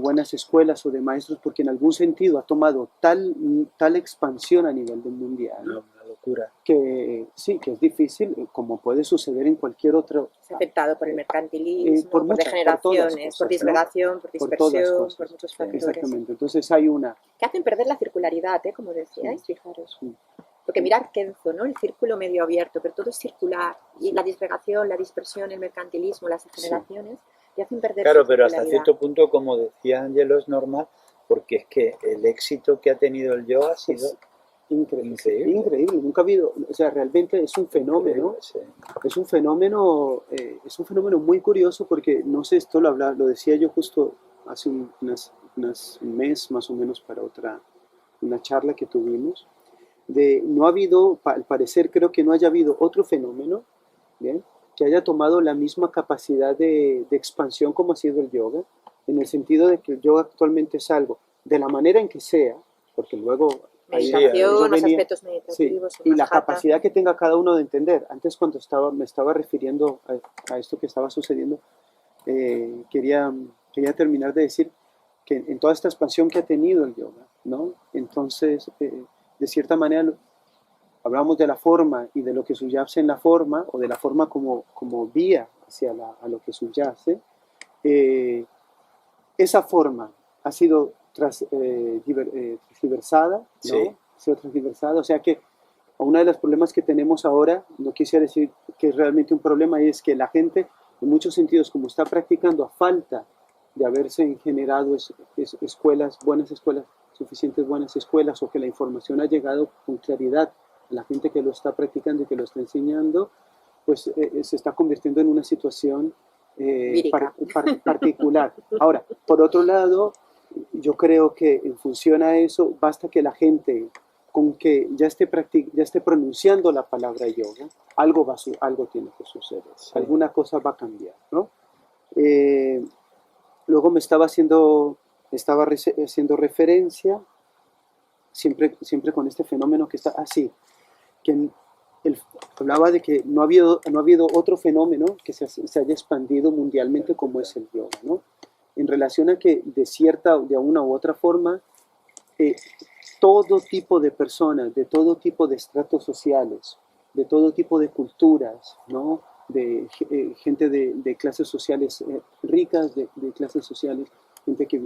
buenas escuelas o de maestros, porque en algún sentido ha tomado tal expansión a nivel mundial, Una locura. que sí, que es difícil, como puede suceder en cualquier otro. Es afectado por el mercantilismo, por por muchas, degeneraciones, por todas cosas, por ¿no? disgregación, por Por todas dispersión, cosas. por muchos factores. Exactamente. Entonces hay una. Que hacen perder la circularidad, como decíais, fijaros. Sí. Porque mirar Kenzo, ¿no? El círculo medio abierto, pero todo es circular. Y Sí. la disgregación, la dispersión, el mercantilismo, las degeneraciones, y hacen perder Claro, su pero hasta circularidad. cierto punto, como decía Ángelo, es normal, porque es que el éxito que ha tenido el yoga ha sido Es increíble. increíble. Increíble. Nunca ha habido. O sea, realmente es un fenómeno. increíble, sí. Es un fenómeno muy curioso porque, no sé, esto lo decía yo justo hace un mes más o menos para una charla que tuvimos, no ha habido, al parecer creo que no haya habido otro fenómeno, ¿bien? Que haya tomado la misma capacidad de expansión como ha sido el yoga, en el sentido de que el yoga actualmente es algo, de la manera en que sea, porque luego Meditación, yo los venía- aspectos Sí, meditativos, y más la hatha. capacidad que tenga cada uno de entender. Antes cuando me estaba refiriendo a esto que estaba sucediendo, quería terminar de decir que en toda esta expansión que ha tenido el yoga, ¿no? Entonces, de cierta manera, hablamos de la forma y de lo que subyace en la forma, o de la forma como vía hacia a lo que subyace. Esa forma ha sido transversada, ¿no? Sí. Ha sido transversada, o sea que uno de los problemas que tenemos ahora, no quisiera decir que es realmente un problema, es que la gente, en muchos sentidos, como está practicando a falta de haberse generado escuelas, suficientes buenas escuelas, o que la información ha llegado con claridad a la gente que lo está practicando y que lo está enseñando, pues se está convirtiendo en una situación particular. Ahora, por otro lado, yo creo que en función a eso, basta que la gente, con que ya esté pronunciando la palabra yoga, algo tiene que suceder, Sí. alguna cosa va a cambiar, ¿no? Luego estaba haciendo referencia, siempre con este fenómeno que está así, que hablaba de que no ha habido otro fenómeno que se haya expandido mundialmente como es el yoga, ¿no? En relación a que de una u otra forma, todo tipo de personas, de todo tipo de estratos sociales, de todo tipo de culturas, ¿no? De gente de clases sociales ricas, de clases sociales, gente que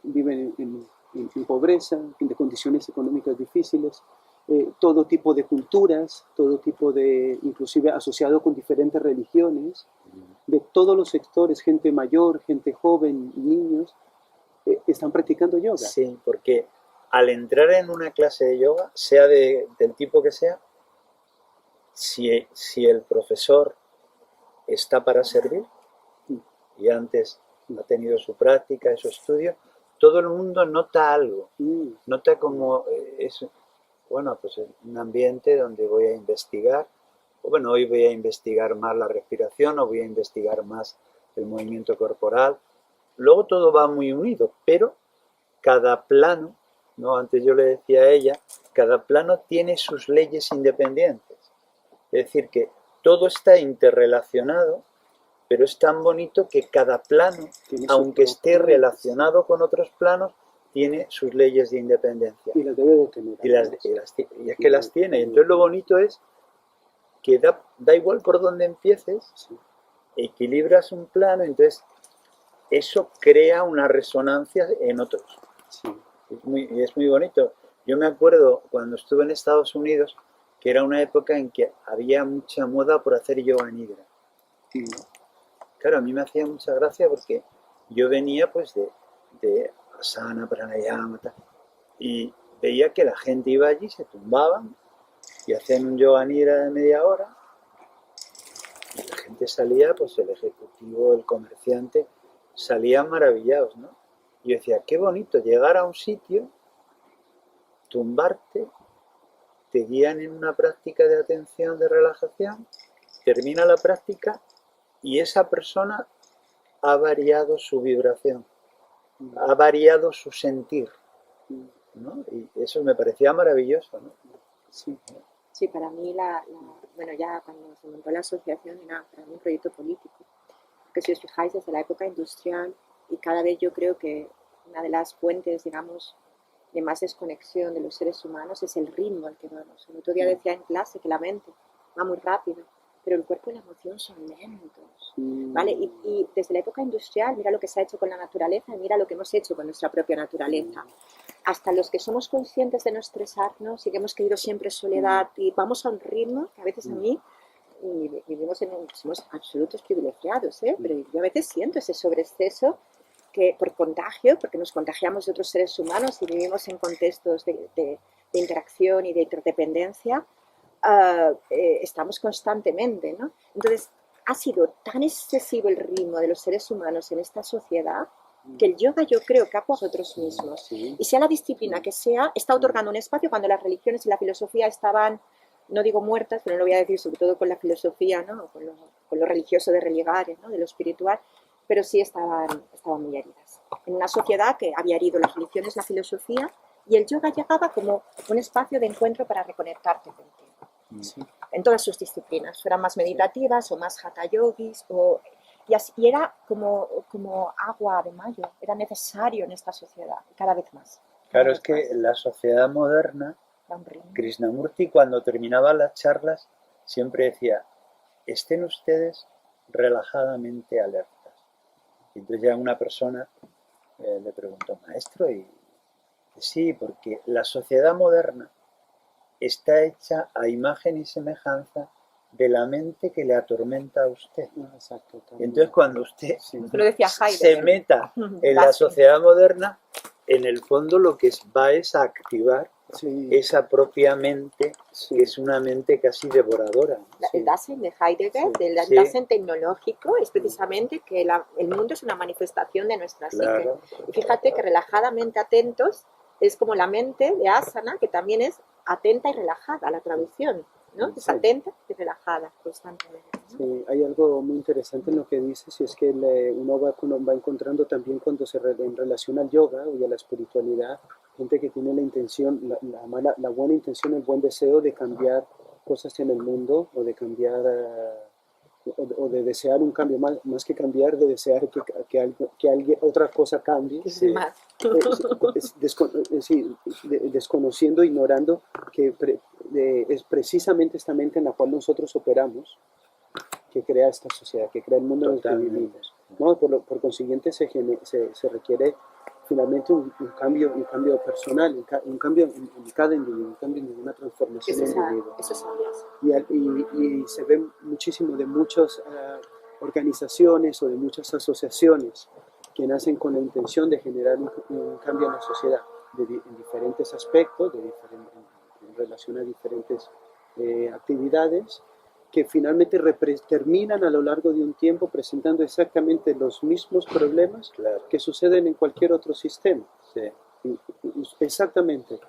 vive en pobreza, de condiciones económicas difíciles, todo tipo de culturas, todo tipo inclusive asociado con diferentes religiones, de todos los sectores, gente mayor, gente joven, niños, están practicando yoga. Sí, porque al entrar en una clase de yoga, sea del tipo que sea, si el profesor está para servir y antes ha tenido su práctica, su estudio, todo el mundo nota algo, nota como bueno, pues un ambiente donde voy a investigar, bueno, hoy voy a investigar más la respiración o voy a investigar más el movimiento corporal. Luego todo va muy unido, pero cada plano, ¿no? Antes yo le decía a ella, cada plano tiene sus leyes independientes. Es decir, que todo está interrelacionado, pero es tan bonito que cada plano, aunque esté relacionado con otros planos, tiene sus leyes de independencia. Y las debe de tener. Y es que las tiene. Y entonces lo bonito es que da igual por dónde empieces, Sí. equilibras un plano, entonces eso crea una resonancia en otros. Sí. Es muy bonito. Yo me acuerdo cuando estuve en Estados Unidos que era una época en que había mucha moda por hacer yoga nidra. Mm, Claro, a mí me hacía mucha gracia porque yo venía pues de asana, pranayama, tal, y veía que la gente iba allí, se tumbaban y hacían un yoga nidra de media hora y la gente salía, pues el ejecutivo, el comerciante, salían maravillados, ¿no? Y yo decía, qué bonito llegar a un sitio, tumbarte, te guían en una práctica de atención, de relajación, termina la práctica y esa persona ha variado su vibración, ha variado su sentir, mm, ¿no? Y eso me parecía maravilloso, ¿no? sí, Sí, para mí, bueno, ya cuando se montó la asociación era para mí un proyecto político, que si os fijáis desde la época industrial y cada vez yo creo que una de las fuentes, digamos, de más desconexión de los seres humanos es el ritmo al que vamos. El otro día decía en clase que la mente va muy rápido, pero el cuerpo y la emoción son lentos, ¿vale? Y desde la época industrial, mira lo que se ha hecho con la naturaleza y mira lo que hemos hecho con nuestra propia naturaleza. Hasta los que somos conscientes de no estresarnos y que hemos querido siempre soledad y vamos a un ritmo que a veces a mí y vivimos somos absolutos privilegiados, ¿eh? Pero yo a veces siento ese sobreexceso que por contagio, porque nos contagiamos de otros seres humanos y vivimos en contextos de interacción y de interdependencia, estamos constantemente, ¿no? Entonces, ha sido tan excesivo el ritmo de los seres humanos en esta sociedad que el yoga yo creo que a vosotros mismos, sí, y sea la disciplina que sea, está otorgando un espacio cuando las religiones y la filosofía estaban, no digo muertas, pero no lo voy a decir, sobre todo con la filosofía, ¿no? Con lo religioso de religar, ¿no? De lo espiritual, pero sí estaban muy heridas. En una sociedad que había herido las religiones, la filosofía, y el yoga llegaba como un espacio de encuentro para reconectarte contigo. sí. En todas sus disciplinas, fueran más meditativas o más hatha yogis, y era como agua de mayo, era necesario en esta sociedad, cada vez más. Claro, es que la sociedad moderna, Krishnamurti cuando terminaba las charlas siempre decía, estén ustedes relajadamente alertas. Y entonces ya una persona le preguntó, maestro, y sí, porque la sociedad moderna está hecha a imagen y semejanza de la mente que le atormenta a usted. Exacto. Y entonces cuando usted lo decía se Heidegger. meta en la sociedad moderna, en el fondo lo que va es a activar Sí, esa propia mente, sí, que es una mente casi devoradora. El Dasein de Heidegger, Sí. del Sí. Dasein tecnológico, es precisamente que el mundo es una manifestación de nuestra Claro. psique. Y fíjate que relajadamente atentos es como la mente de Asana, que también es atenta y relajada, la traducción, ¿no? Es Sí. atenta y relajada constantemente, ¿no? Sí, hay algo muy interesante en lo que dices, y es que uno va encontrando también cuando en relación al yoga y a la espiritualidad, gente que tiene la intención, la buena intención, el buen deseo de cambiar cosas en el mundo o de cambiar, o de desear un cambio, más que cambiar, de desear que alguien, otra cosa cambie. Sí. Más. Desconociendo, ignorando que es precisamente esta mente en la cual nosotros operamos que crea esta sociedad, que crea el mundo Totalmente. en el que vivimos, ¿no? Por consiguiente se requiere finalmente un cambio personal, un cambio en cada individuo, un cambio en una transformación individual. Eso sabías. Y se ve muchísimo de muchas organizaciones o de muchas asociaciones que nacen con la intención de generar un cambio en la sociedad en diferentes aspectos, en relación a diferentes actividades, que finalmente terminan a lo largo de un tiempo presentando exactamente los mismos problemas que suceden en cualquier otro sistema. Sí. Exactamente.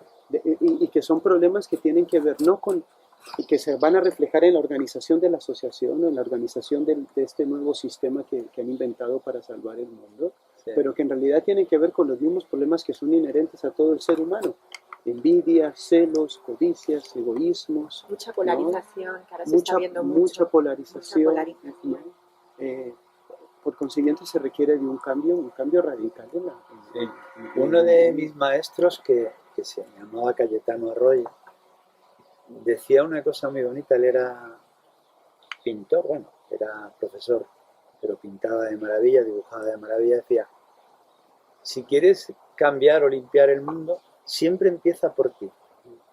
Y que son problemas que tienen que ver no con que se van a reflejar en la organización de la asociación o en la organización de este nuevo sistema que han inventado para salvar el mundo, Sí. pero que en realidad tienen que ver con los mismos problemas que son inherentes a todo el ser humano. Envidia, celos, codicias, egoísmos. Mucha polarización, ¿no? Que ahora se Mucha, está viendo mucho. mucha polarización. Mucha polarización. Por consiguiente se requiere de un cambio radical. Sí. Uno de mis maestros, que se llamaba Cayetano Arroyo, decía una cosa muy bonita. Él era pintor, bueno, era profesor, pero pintaba de maravilla, dibujaba de maravilla. Decía, si quieres cambiar o limpiar el mundo, siempre empieza por ti,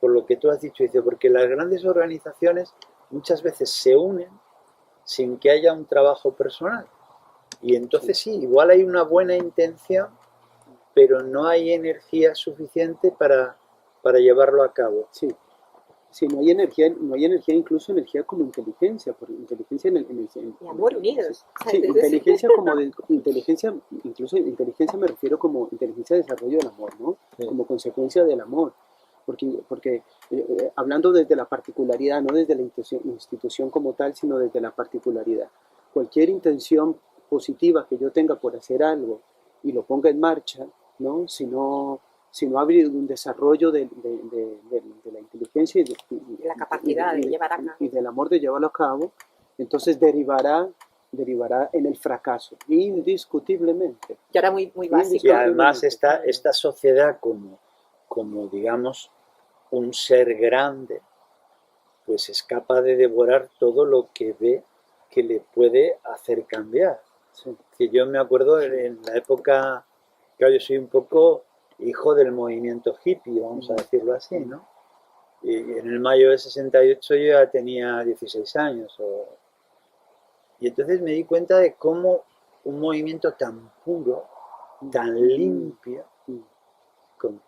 por lo que tú has dicho, dice, porque las grandes organizaciones muchas veces se unen sin que haya un trabajo personal. Y entonces sí, igual hay una buena intención, pero no hay energía suficiente para llevarlo a cabo. Sí. Sí, no hay energía, incluso energía como inteligencia, porque inteligencia y amor unidos. Sí, inteligencia incluso inteligencia me refiero como inteligencia de desarrollo del amor, ¿no? Sí. Como consecuencia del amor. Porque hablando desde la particularidad, no desde la institución como tal, sino desde la particularidad. Cualquier intención positiva que yo tenga por hacer algo y lo ponga en marcha, ¿no? Si no ha habido un desarrollo de la inteligencia y la capacidad de llevar a cabo. Y del amor de llevarlo a cabo, entonces derivará en el fracaso, indiscutiblemente. Y ahora muy básico. Y además esta sociedad como digamos un ser grande, pues es capaz de devorar todo lo que ve que le puede hacer cambiar. Sí. Que yo me acuerdo en la época, claro, yo soy un poco hijo del movimiento hippie, vamos a decirlo así, ¿no? Y en el mayo de 68 yo ya tenía 16 años. Y entonces me di cuenta de cómo un movimiento tan puro, tan limpio, con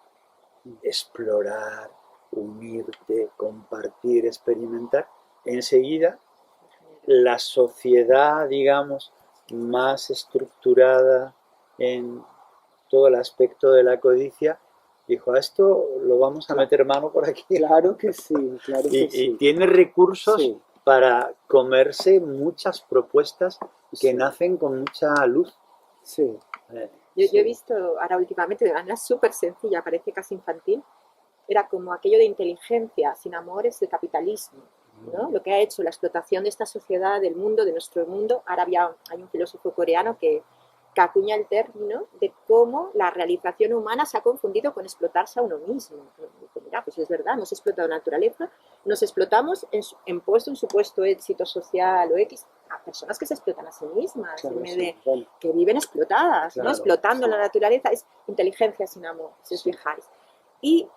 explorar, unirte, compartir, experimentar, enseguida la sociedad, digamos, más estructurada en todo el aspecto de la codicia, dijo, a esto lo vamos a meter mano por aquí. Claro que sí, claro que sí. Y tiene recursos Sí. para comerse muchas propuestas que Sí. nacen con mucha luz. Sí. Yo he visto ahora últimamente de manera súper sencilla, parece casi infantil, era como aquello de inteligencia sin amor es el capitalismo, ¿no? Lo que ha hecho la explotación de esta sociedad, del mundo, de nuestro mundo. Ahora hay un filósofo coreano que acuña el término de cómo la realización humana se ha confundido con explotarse a uno mismo. Mira, pues es verdad, hemos explotado la naturaleza, nos explotamos en un supuesto éxito social o X a personas que se explotan a sí mismas, Claro, en vez sí, de bueno. que viven explotadas, Claro, ¿no? Explotando sí. la naturaleza. Es inteligencia sin amor, si os fijáis. Y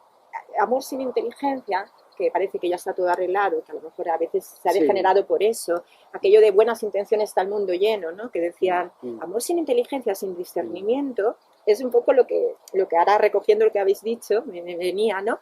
amor sin inteligencia, que parece que ya está todo arreglado, que a lo mejor a veces se ha Sí. degenerado por eso, aquello de buenas intenciones está el mundo lleno, ¿no? Que decían, amor sin inteligencia, sin discernimiento, es un poco lo que ahora recogiendo lo que habéis dicho, me venía, ¿no?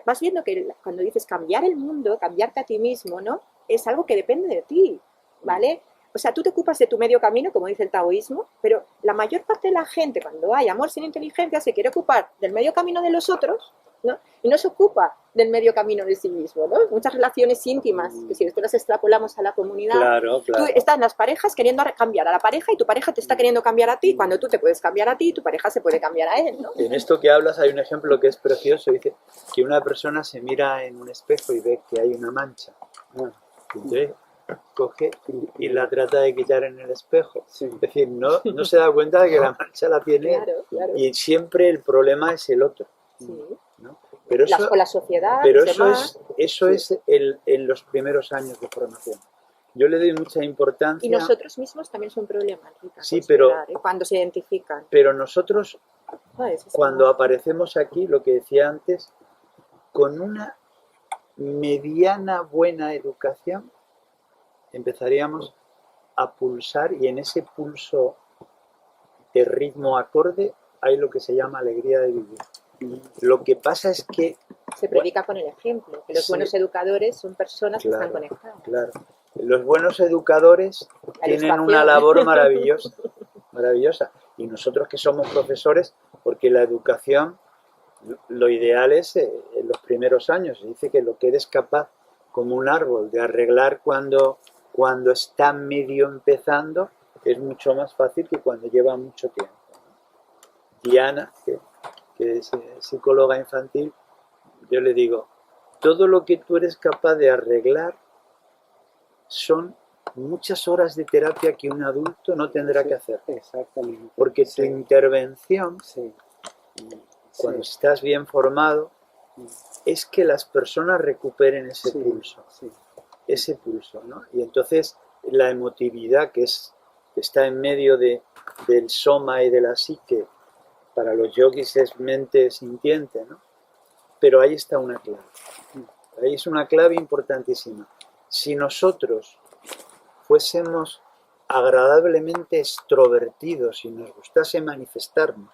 Vas viendo que cuando dices cambiar el mundo, cambiarte a ti mismo, ¿no? Es algo que depende de ti, ¿vale? O sea, tú te ocupas de tu medio camino, como dice el taoísmo, pero la mayor parte de la gente, cuando hay amor sin inteligencia, se quiere ocupar del medio camino de los otros, ¿no? Y no se ocupa del medio camino de sí mismo, ¿no? Muchas relaciones íntimas, que si después las extrapolamos a la comunidad, Claro, claro. tú estás en las parejas queriendo cambiar a la pareja y tu pareja te está queriendo cambiar a ti, cuando tú te puedes cambiar a ti, tu pareja se puede cambiar a él, ¿no? En esto que hablas hay un ejemplo que es precioso, dice que una persona se mira en un espejo y ve que hay una mancha. Entonces coge y la trata de quitar en el espejo. Sí. Es decir, no se da cuenta de que la mancha la tiene Claro. y siempre el problema es el otro. Sí. ¿No? Pero eso, O la sociedad, pero los demás. eso es en los primeros años de formación. Yo le doy mucha importancia. Y nosotros mismos también son un problema, Rita, Sí, pero cuando se identifican. Pero nosotros, ¿Sabes? cuando aparecemos aquí, lo que decía antes, con una mediana buena educación, empezaríamos a pulsar y en ese pulso de ritmo acorde hay lo que se llama alegría de vivir. Lo que pasa es que se predica con el ejemplo, que los Sí. buenos educadores son personas que Claro, están conectadas. claro, los buenos educadores tienen una labor maravillosa. Y nosotros que somos profesores, porque la educación, lo ideal es en los primeros años. Se dice que lo que eres capaz, como un árbol, de arreglar cuando está medio empezando, es mucho más fácil que cuando lleva mucho tiempo. Diana, que es psicóloga infantil, yo le digo, todo lo que tú eres capaz de arreglar son muchas horas de terapia que un adulto no tendrá que hacer. Exactamente. Porque tu intervención, Sí. cuando estás bien formado, es que las personas recuperen ese Sí, pulso. sí. Ese pulso, ¿no? Y entonces la emotividad que está en medio del soma y de la psique, para los yogis es mente sintiente, ¿no? pero ahí está una clave. Ahí es una clave importantísima. Si nosotros fuésemos agradablemente extrovertidos y nos gustase manifestarnos,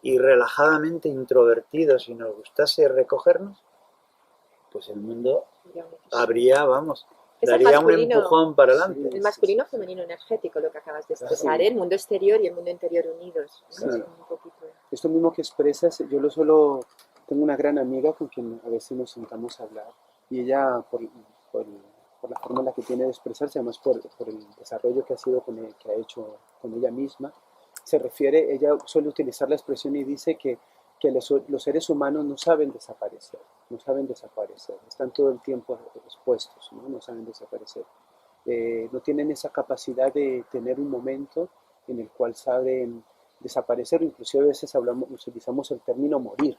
y relajadamente introvertidos y nos gustase recogernos, pues el mundo habría, vamos, Es el daría un masculino. empujón para adelante. El masculino femenino energético, lo que acabas de expresar, ¿eh? El mundo exterior y el mundo interior unidos. ¿No? Sí. Un poquito. Esto mismo que expresas, yo lo solo tengo una gran amiga con quien a veces nos sentamos a hablar y ella por la forma en la que tiene de expresarse, además por el desarrollo que ha sido que ha hecho con ella misma, se refiere, ella suele utilizar la expresión y dice que los seres humanos no saben desaparecer, están todo el tiempo expuestos, no saben desaparecer. No tienen esa capacidad de tener un momento en el cual saben desaparecer, inclusive a veces utilizamos el término morir,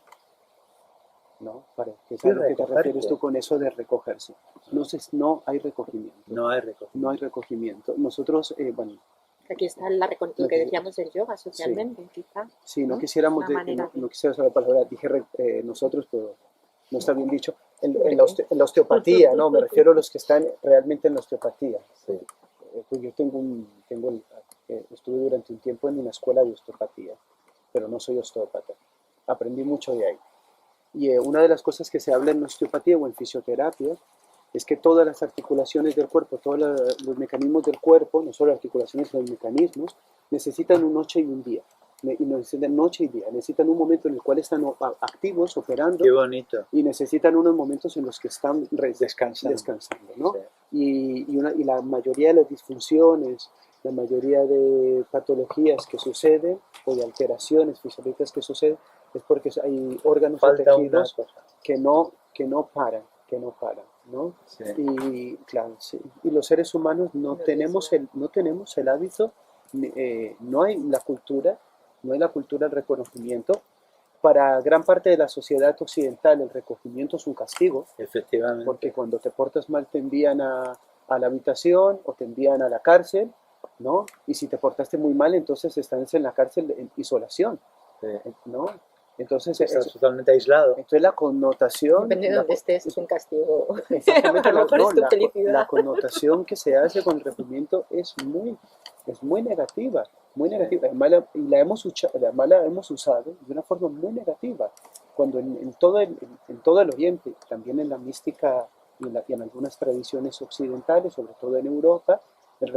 ¿no? Que es a lo que te refieres tú con eso de recogerse. Entonces no hay recogimiento. No hay recogimiento. No hay recogimiento. Nosotros, bueno... Aquí está lo que decíamos del yoga socialmente, sí, quizá. Sí, no quisiéramos, no quisiera usar la palabra, dije nosotros, pero no está bien dicho, en la osteopatía, ¿no? Me refiero a los que están realmente en la osteopatía. Sí. Pues yo estuve durante un tiempo en una escuela de osteopatía, pero no soy osteópata. Aprendí mucho de ahí. Y una de las cosas que se habla en osteopatía o en fisioterapia es que todas las articulaciones del cuerpo, todos los mecanismos del cuerpo, no solo articulaciones, sino mecanismos, necesitan una noche y un día. Y necesitan noche y día. Necesitan un momento en el cual están activos, operando. Qué bonito. Y necesitan unos momentos en los que están descansando, ¿no? Sí. Y la mayoría de las disfunciones, la mayoría de patologías que suceden o de alteraciones fisiológicas que suceden es porque hay órganos o tejidos que no paran, ¿no? Sí. Y claro, sí. Y los seres humanos no tenemos el hábito, no hay la cultura del reconocimiento. Para gran parte de la sociedad occidental el recogimiento es un castigo. Efectivamente. Porque cuando te portas mal te envían a la habitación o te envían a la cárcel, ¿no? Y si te portaste muy mal, entonces estás en la cárcel en isolación, Sí. ¿no? Entonces estás totalmente aislado. Entonces la connotación... Depende de dónde estés, es un castigo. Exactamente, A lo mejor es tu felicidad. la connotación que se hace con el recogimiento es muy negativa, muy negativa. Además la hemos usado de una forma muy negativa. Cuando en todo el Oriente, también en la mística y en algunas tradiciones occidentales, sobre todo en Europa, el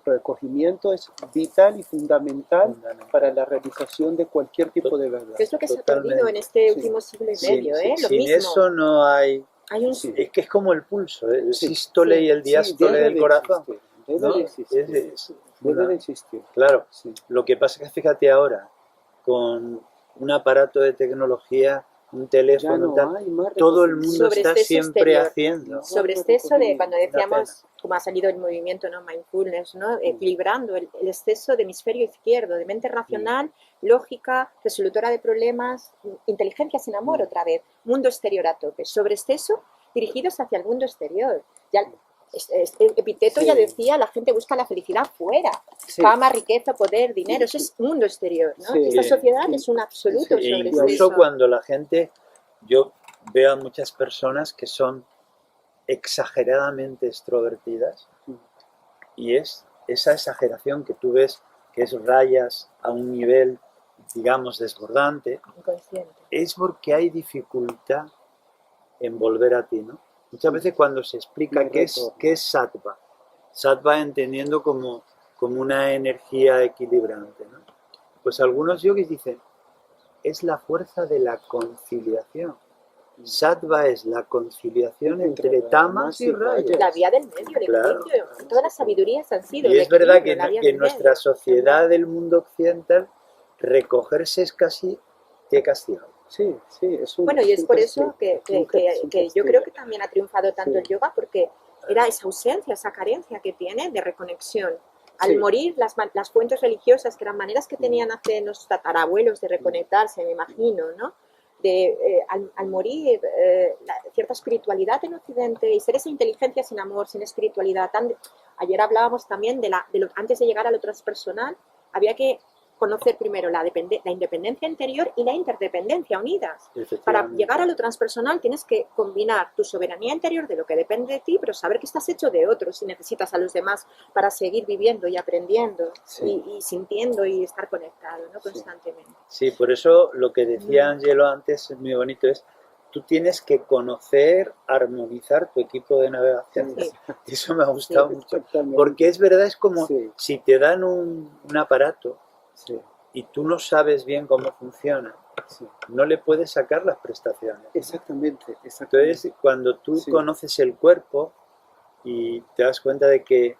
recogimiento es vital y fundamental para la realización de cualquier tipo de verdad. ¿Qué es lo que se ha perdido en este último siglo y medio? Lo Sin mismo. eso no hay... Sí. Es que es como el pulso, el sístole y el diástole del corazón. Debe de existir. Debe de existir. Claro, lo que pasa es que fíjate ahora, con un aparato de tecnología, un teléfono, todo el mundo está siempre haciendo. Sobre exceso de, cuando decíamos, como ha salido el movimiento, ¿no? Mindfulness, ¿no? Equilibrando el exceso de hemisferio izquierdo, de mente racional, lógica, resolutora de problemas, inteligencia sin amor, otra vez, mundo exterior a tope, sobre exceso dirigidos hacia el mundo exterior. Ya, Epicteto ya decía, la gente busca la felicidad fuera, fama, riqueza, poder, dinero, eso es mundo exterior, ¿no? Esta sociedad es un absoluto sobre incluso cuando la gente, yo veo a muchas personas que son exageradamente extrovertidas y es esa exageración que tú ves que es rayas a un nivel, digamos, desbordante, es porque hay dificultad en volver a ti, ¿no? Muchas veces cuando se explica qué es sattva, sattva entendiendo como una energía equilibrante, ¿no? Pues algunos yogis dicen, es la fuerza de la conciliación. Sattva es la conciliación entre tamas y rayas. La vía del medio, el equilibrio. Todas las sabidurías han sido. Y es verdad que en nuestra sociedad del mundo occidental, recogerse es casi que castigado. Sí, es bueno, y es por eso que yo creo que también ha triunfado tanto el yoga, porque era esa ausencia, esa carencia que tiene de reconexión. Al morir, las fuentes religiosas, que eran maneras que tenían hace los tatarabuelos de reconectarse, me imagino, ¿no? Al morir, cierta espiritualidad en Occidente y ser esa inteligencia sin amor, sin espiritualidad. Ayer hablábamos también de antes de llegar a lo transpersonal, había que conocer primero la independencia interior y la interdependencia unidas. Para Efectivamente. llegar a lo transpersonal tienes que combinar tu soberanía interior de lo que depende de ti, pero saber que estás hecho de otros y necesitas a los demás para seguir viviendo y aprendiendo Sí. y sintiendo y estar conectado, ¿no? Constantemente. Sí, por eso lo que decía Angelo antes es muy bonito, es tú tienes que conocer, armonizar tu equipo de navegación. Sí. Eso me ha gustado Sí, mucho. Exactamente. Porque es verdad, es como Sí. si te dan un aparato Sí, y tú no sabes bien cómo funciona, sí. no le puedes sacar las prestaciones. Exactamente. Entonces, cuando tú Sí. conoces el cuerpo y te das cuenta de que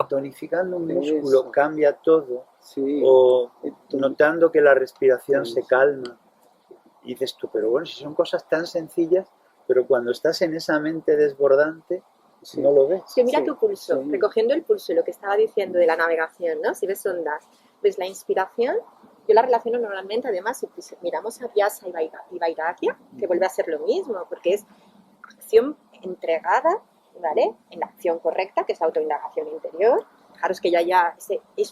tonificando un músculo Eso. cambia todo, Sí. o Entonces, notando que la respiración sí. se calma, y dices tú, pero bueno, si son cosas tan sencillas, pero cuando estás en esa mente desbordante, Sí. no lo ves. Es que mira Sí, tu pulso, sí. recogiendo el pulso, lo que estaba diciendo de la navegación, ¿no? Si ves ondas, ves la inspiración, yo la relaciono normalmente, además, si miramos a Vyasa y Vairagya, que vuelve a ser lo mismo, porque es acción entregada, ¿vale? En la acción correcta, que es la autoindagación interior. Fijaros que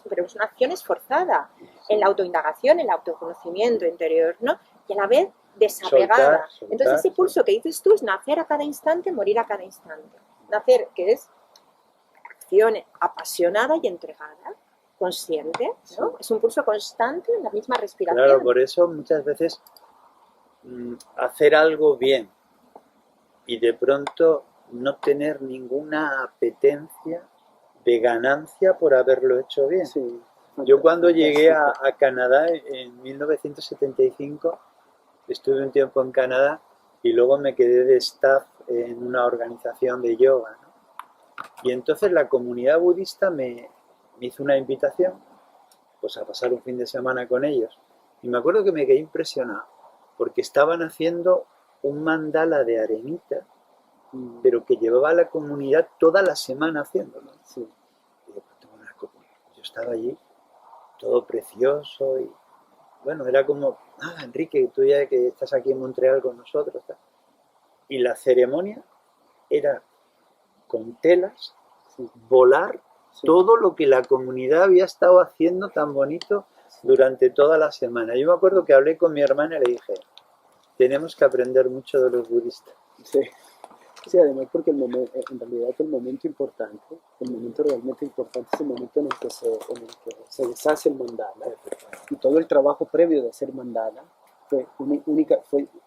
pero es una acción esforzada en la autoindagación, en el autoconocimiento interior, ¿no? Y a la vez desapegada. Soltar, Entonces ese pulso que dices tú es nacer a cada instante, morir a cada instante. Nacer, que es acción apasionada y entregada, consciente, ¿no? Es un pulso constante en la misma respiración. Claro, por eso muchas veces hacer algo bien y de pronto no tener ninguna apetencia de ganancia por haberlo hecho bien. Sí. Yo cuando llegué Fantástico. a Canadá en 1975, estuve un tiempo en Canadá y luego me quedé de staff en una organización de yoga, ¿no? Y entonces la comunidad budista me hizo una invitación pues a pasar un fin de semana con ellos. Y me acuerdo que me quedé impresionado porque estaban haciendo un mandala de arenita, pero que llevaba a la comunidad toda la semana haciéndolo. Sí. Y de pronto, bueno, yo estaba allí, todo precioso y bueno, era como, Enrique, tú ya que estás aquí en Montreal con nosotros. Tal. Y la ceremonia era con telas, Sí. volar Sí. todo lo que la comunidad había estado haciendo tan bonito durante toda la semana. Yo me acuerdo que hablé con mi hermana y le dije, tenemos que aprender mucho de los budistas. Sí. Sí, además porque en realidad el momento importante, el momento realmente importante es el momento en el que se deshace el mandala. Y todo el trabajo previo de hacer mandala fue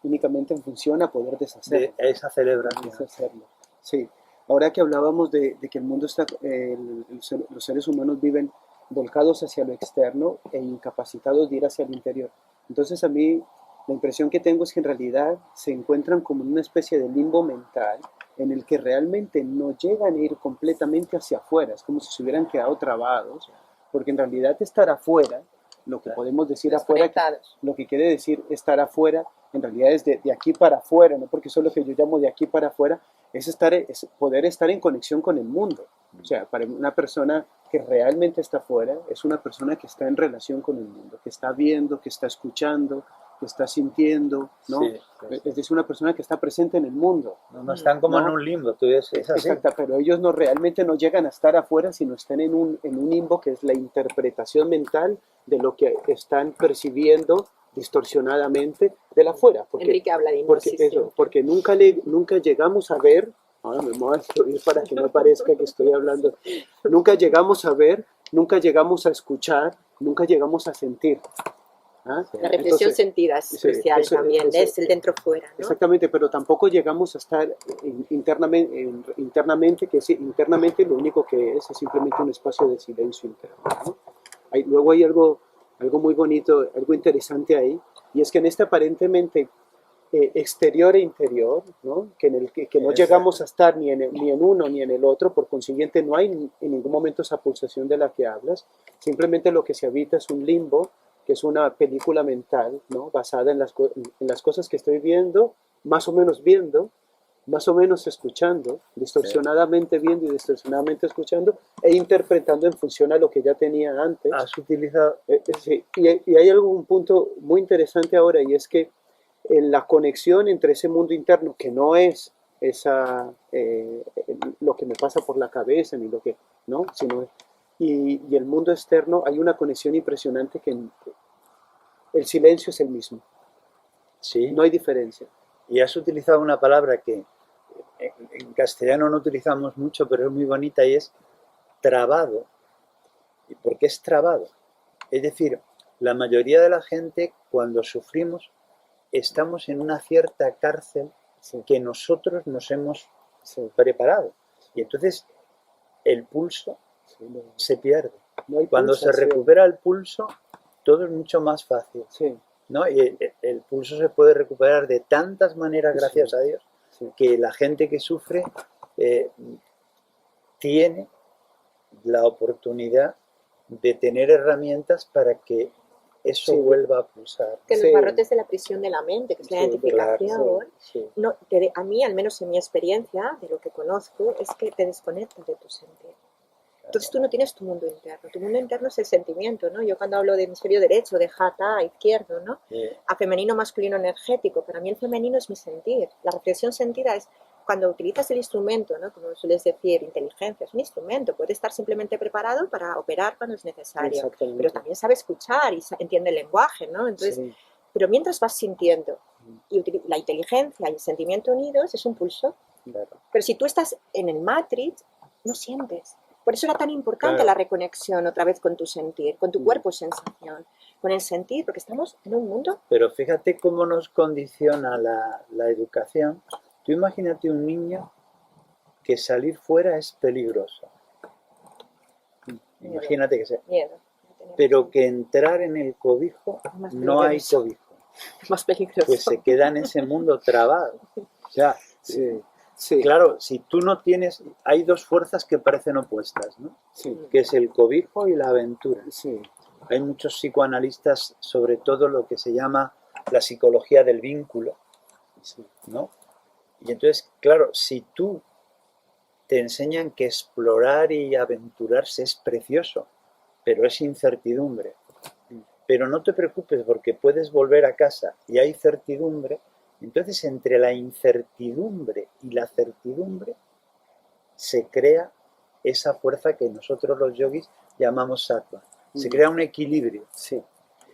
únicamente en función a poder deshacerlo. De esa celebración. Deshacerlo. Sí. Ahora que hablábamos de que el mundo está, los seres humanos viven volcados hacia lo externo e incapacitados de ir hacia el interior. Entonces a mí la impresión que tengo es que en realidad se encuentran como en una especie de limbo mental en el que realmente no llegan a ir completamente hacia afuera, es como si se hubieran quedado trabados, porque en realidad estar afuera, lo que podemos decir afuera, lo que quiere decir estar afuera, en realidad es de aquí para afuera, no porque eso es lo que yo llamo de aquí para afuera, es poder estar en conexión con el mundo. O sea, para una persona que realmente está afuera, es una persona que está en relación con el mundo, que está viendo, que está escuchando, que está sintiendo, ¿no? Sí, sí. Es decir, una persona que está presente en el mundo. No están como ¿no? en un limbo, tú es así. Exacto, pero ellos no realmente no llegan a estar afuera, sino están en un limbo que es la interpretación mental de lo que están percibiendo distorsionadamente del afuera. Porque, Enrique habla de hipnosis. Porque nunca llegamos a ver, ahora me voy a escribir para que no parezca que estoy hablando, nunca llegamos a ver, nunca llegamos a escuchar, nunca llegamos a sentir. ¿Ah? La reflexión sentida es crucial también, es el dentro-fuera, ¿no? Exactamente, pero tampoco llegamos a estar internamente, que internamente lo único que es simplemente un espacio de silencio interno, ¿no? Luego hay algo muy bonito, algo interesante ahí, y es que en este aparentemente exterior e interior, ¿no? Que no llegamos a estar ni en uno ni en el otro, por consiguiente no hay en ningún momento esa pulsación de la que hablas, simplemente lo que se habita es un limbo, que es una película mental, ¿no? Basada en las cosas que estoy viendo, más o menos escuchando, distorsionadamente viendo y distorsionadamente escuchando, e interpretando en función a lo que ya tenía antes. Has utilizado... Sí, y hay un punto muy interesante ahora, y es que en la conexión entre ese mundo interno, que no es lo que me pasa por la cabeza, ni lo que, ¿no? Sino, y el mundo externo hay una conexión impresionante que el silencio es el mismo, Sí. no hay diferencia. Y has utilizado una palabra que en castellano no utilizamos mucho, pero es muy bonita y es trabado. ¿Y por qué es trabado? Es decir, la mayoría de la gente cuando sufrimos estamos en una cierta cárcel Sí, que nosotros nos hemos sí, preparado. Y entonces el pulso sí, se pierde. no hay Cuando se pulsación. recupera el pulso, todo es mucho más fácil, Sí, ¿no? Y el pulso se puede recuperar de tantas maneras, gracias sí, a Dios, sí. que la gente que sufre tiene la oportunidad de tener herramientas para que eso Sí, vuelva a pulsar. Que los Sí. barrotes de la prisión de la mente, que es la Sí, identificación, sí, no, a mí, al menos en mi experiencia, de lo que conozco, es que te desconectas de tu sentir. Entonces tú no tienes tu mundo interno es el sentimiento, ¿no? Yo cuando hablo de hemisferio derecho, de jata, izquierdo, ¿no? A femenino, masculino, energético, para mí el femenino es mi sentir. La reflexión sentida es cuando utilizas el instrumento, ¿no? Como sueles decir, inteligencia, es un instrumento, puede estar simplemente preparado para operar cuando es necesario, exactamente. pero también sabe escuchar y entiende el lenguaje, ¿no? Entonces, Sí, pero mientras vas sintiendo, y la inteligencia y el sentimiento unidos es un pulso, claro. pero si tú estás en el Matrix, no sientes. Por eso era tan importante Claro. la reconexión otra vez con tu sentir, con tu cuerpo sensación, con el sentir, porque estamos en un mundo. Pero fíjate cómo nos condiciona la educación. Tú imagínate un niño que salir fuera es peligroso. Miedo, Imagínate que sea. miedo. Pero que entrar en el cobijo, Más no hay peligroso. cobijo. Más peligroso. Pues se queda en ese mundo trabado. O sea, Sí, sí, claro, si tú no tienes, hay dos fuerzas que parecen opuestas, ¿no? sí, Que es el cobijo y la aventura. sí, Hay muchos psicoanalistas, sobre todo lo que se llama la psicología del vínculo, sí, ¿no? Y entonces, claro, si tú te enseñan que explorar y aventurarse es precioso, pero es incertidumbre. Pero no te preocupes porque puedes volver a casa y hay certidumbre. Entonces, entre la incertidumbre y la certidumbre se crea esa fuerza que nosotros los yogis llamamos sattva. Se crea un equilibrio. sí.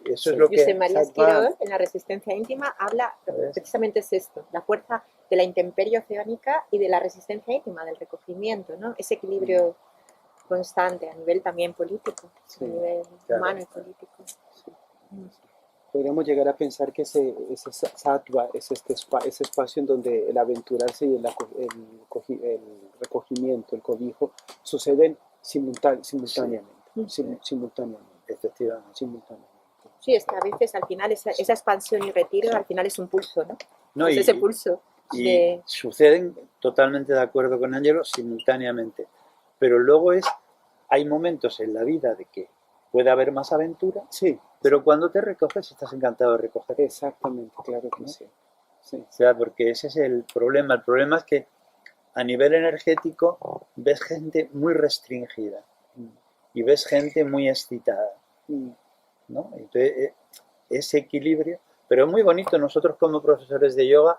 Eso es Sí. lo que... José María Sattva. Esquirol, en la resistencia íntima, habla ¿Ves? precisamente es esto, la fuerza de la intemperie oceánica y de la resistencia íntima, del recogimiento, ¿no? Ese equilibrio constante a nivel también político, Sí, a nivel claro. humano y político. Podríamos llegar a pensar que ese sattva es ese espacio en donde el aventurarse y el recogimiento, el cobijo, suceden simultáneamente. Simultáneamente. Efectivamente. Simultáneamente. Sí, es que a veces al final esa expansión y retiro al final es un pulso, ¿no? No, Es y- ese pulso Y de... suceden, totalmente de acuerdo con Ángelo, simultáneamente. Pero luego hay momentos en la vida de que puede haber más aventura, Sí, pero cuando te recoges estás encantado de recoger. exactamente, claro que ¿No? sí. Sí, O sea, porque ese es el problema. El problema es que a nivel energético ves gente muy restringida y ves gente muy excitada, mm, ¿no? Entonces, ese equilibrio, pero es muy bonito nosotros como profesores de yoga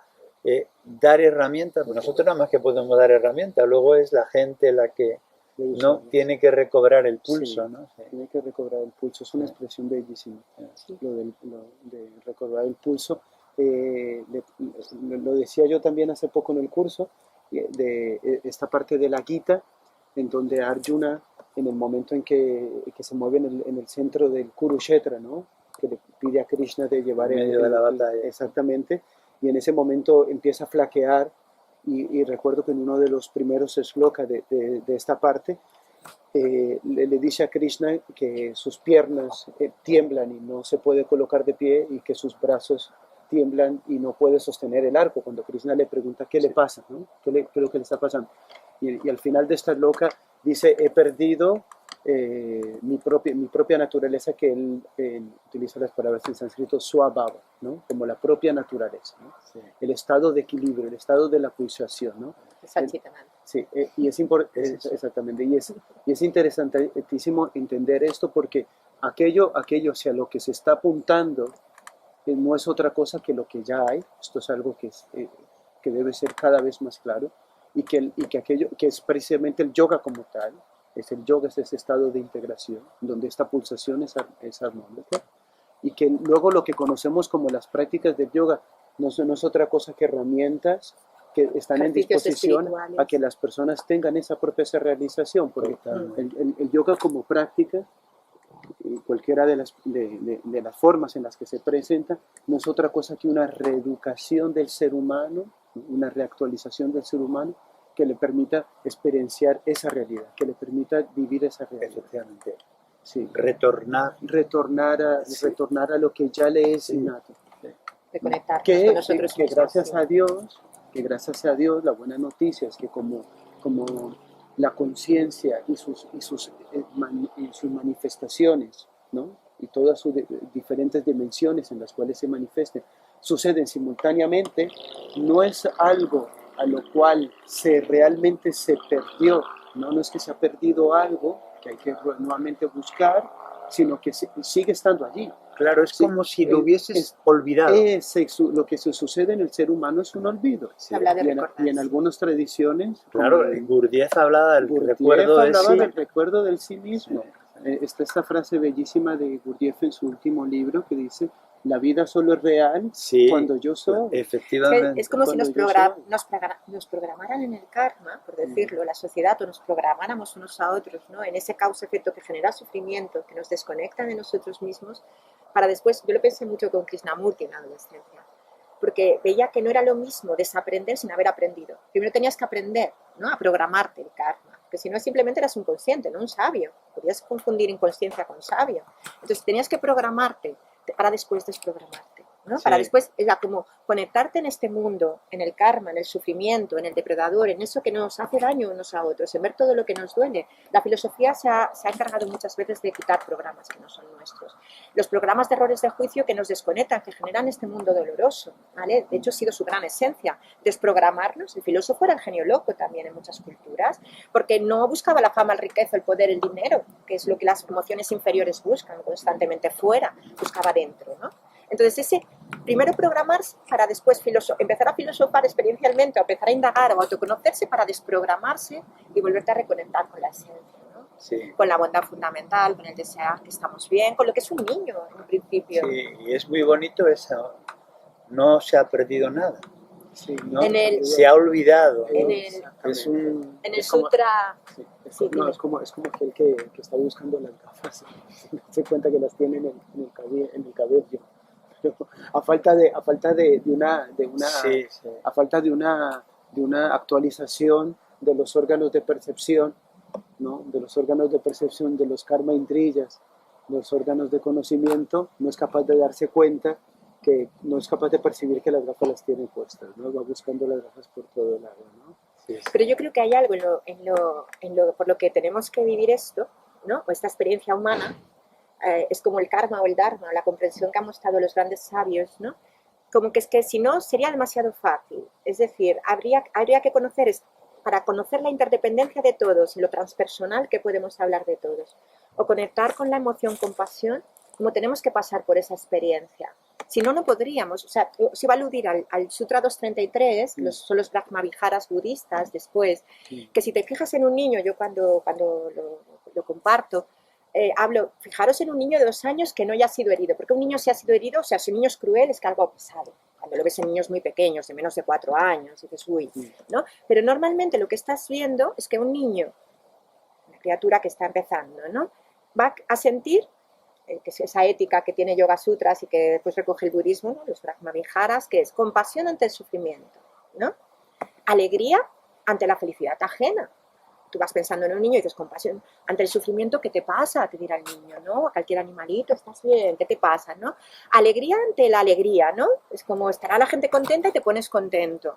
dar herramientas, pues nosotros nada más que podemos dar herramientas, luego es la gente la que de no usarlos. tiene que recobrar el pulso, Sí. ¿no? Sí. Tiene que recobrar el pulso, es una Sí. expresión bellísima, Sí. lo de recobrar el pulso. Lo decía yo también hace poco en el curso, de esta parte de la Gita, en donde Arjuna, en el momento en que se mueve en el centro del Kurukshetra, ¿no? Que le pide a Krishna de llevar En medio de la batalla. exactamente, y en ese momento empieza a flaquear, y recuerdo que en uno de los primeros shlokas de esta parte, le dice a Krishna que sus piernas tiemblan y no se puede colocar de pie, y que sus brazos tiemblan y no puede sostener el arco. Cuando Krishna le pregunta qué le pasa, ¿no? ¿Qué es lo que le está pasando? Y al final de esta loca dice, he perdido mi propia naturaleza, que él utiliza las palabras en sánscrito swabhava, ¿no? Como la propia naturaleza, ¿no? Sí. El estado de equilibrio, el estado de la pulsación, ¿no? Satchitananda. Sí, y es importante, Es eso. exactamente, y es interesantísimo entender esto, porque aquello hacia lo que se está apuntando no es otra cosa que lo que ya hay. Esto es algo que debe ser cada vez más claro, y que aquello que es precisamente el yoga como tal, el yoga es ese estado de integración, donde esta pulsación es armónica, y que luego lo que conocemos como las prácticas del yoga no es otra cosa que herramientas que están en Ejercicios disposición espirituales. a que las personas tengan esa propia realización, porque el yoga como práctica, y cualquiera de las formas en las que se presenta, no es otra cosa que una reeducación del ser humano, una reactualización del ser humano que le permita experienciar esa realidad, que le permita vivir esa realidad. Efectivamente. Sí. Retornar. Retornar a lo que ya le es innato. Reconectarnos Que con nosotros mismos. gracias a Dios, la buena noticia es que como la conciencia y sus manifestaciones, ¿no? Y todas sus diferentes dimensiones en las cuales se manifiesten, suceden simultáneamente, no es algo a lo cual realmente se perdió, no es que se ha perdido algo que hay que nuevamente buscar, sino que sigue estando allí. Claro, es como si lo hubieses olvidado. Lo que se sucede en el ser humano es un olvido. Se habla de y en algunas tradiciones... Claro, Gurdjieff hablaba del recuerdo del sí. Del recuerdo del sí mismo. Está esta frase bellísima de Gurdjieff en su último libro que dice: la vida solo es real cuando yo soy. Efectivamente. Es como si nos programaran en el karma, por decirlo, la sociedad, o nos programáramos unos a otros, ¿no? En ese causa-efecto que genera sufrimiento, que nos desconecta de nosotros mismos, para después, yo lo pensé mucho con Krishnamurti en la adolescencia, porque veía que no era lo mismo desaprender sin haber aprendido. Primero tenías que aprender, ¿no? A programarte el karma, porque si no simplemente eras un consciente, no un sabio. Podías confundir inconsciencia con sabio. Entonces tenías que programarte para después desprogramarte, ¿no? Sí. Para después, era como conectarte en este mundo, en el karma, en el sufrimiento, en el depredador, en eso que nos hace daño unos a otros, en ver todo lo que nos duele. La filosofía se ha encargado muchas veces de quitar programas que no son nuestros. Los programas de errores de juicio que nos desconectan, que generan este mundo doloroso, ¿vale? De hecho, ha sido su gran esencia, desprogramarnos. El filósofo era el genio loco también en muchas culturas, porque no buscaba la fama, la riqueza, el poder, el dinero, que es lo que las emociones inferiores buscan constantemente fuera, buscaba dentro, ¿no? Entonces, ese primero programarse para después empezar a filosofar experiencialmente, o empezar a indagar o autoconocerse para desprogramarse y volverte a reconectar con la esencia, ¿no? Sí. Con la bondad fundamental, con el desear que estamos bien, con lo que es un niño en principio. Sí, y es muy bonito eso. No se ha perdido nada. Sí, ¿no? Se ha olvidado. En el sutra... Sí, es como aquel que está buscando las gafas, se cuenta que las tiene en el cabello. Pero a falta de una actualización de los órganos de percepción, ¿no? De los órganos de percepción, de los karma indriyas, los órganos de conocimiento, no es capaz de darse cuenta, que no es capaz de percibir que las gafas las tiene puestas, ¿no? Va buscando las gafas por todo lado, ¿no? Sí. Pero yo creo que hay algo por lo que tenemos que vivir esto, ¿no? O esta experiencia humana, es como el karma o el dharma, la comprensión que han mostrado los grandes sabios, ¿no? Como que es que si no sería demasiado fácil. Es decir, habría que para conocer la interdependencia de todos y lo transpersonal que podemos hablar de todos, o conectar con la emoción compasión, como tenemos que pasar por esa experiencia. Si no, no podríamos. O sea, se va a aludir al Sutra 233, son los Brahmaviharas budistas después, que si te fijas en un niño, yo cuando lo comparto, hablo, fijaros en un niño de 2 años que no haya sido herido, porque un niño si ha sido herido, o sea, si un niño es cruel es que algo ha pasado. Cuando lo ves en niños muy pequeños, de menos de 4 años, y dices, uy, ¿no? Pero normalmente lo que estás viendo es que un niño, una criatura que está empezando, ¿no? Va a sentir, que es esa ética que tiene Yoga Sutras y que después recoge el budismo, ¿no? Los Brahmaviharas, que es compasión ante el sufrimiento, ¿no? Alegría ante la felicidad ajena. Tú vas pensando en un niño y dices, compasión ante el sufrimiento, ¿qué te pasa? Te dirá el niño, ¿no? A cualquier animalito, ¿estás bien? ¿Qué te pasa? ¿No? Alegría ante la alegría, ¿no? Es como estará la gente contenta y te pones contento.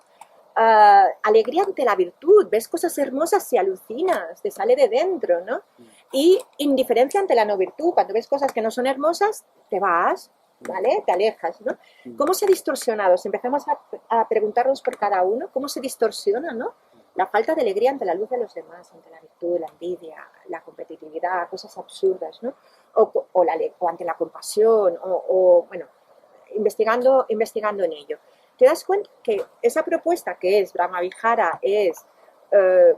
Alegría ante la virtud, ves cosas hermosas y alucinas, te sale de dentro, ¿no? Y indiferencia ante la no virtud, cuando ves cosas que no son hermosas, te vas, ¿vale? Te alejas, ¿no? ¿Cómo se ha distorsionado? Si empezamos a preguntarnos por cada uno, ¿cómo se distorsiona, ¿no? La falta de alegría ante la luz de los demás, ante la virtud, la envidia, la competitividad, cosas absurdas, ¿no? O ante la compasión, bueno, investigando en ello. Te das cuenta que esa propuesta que es Brahmavihara es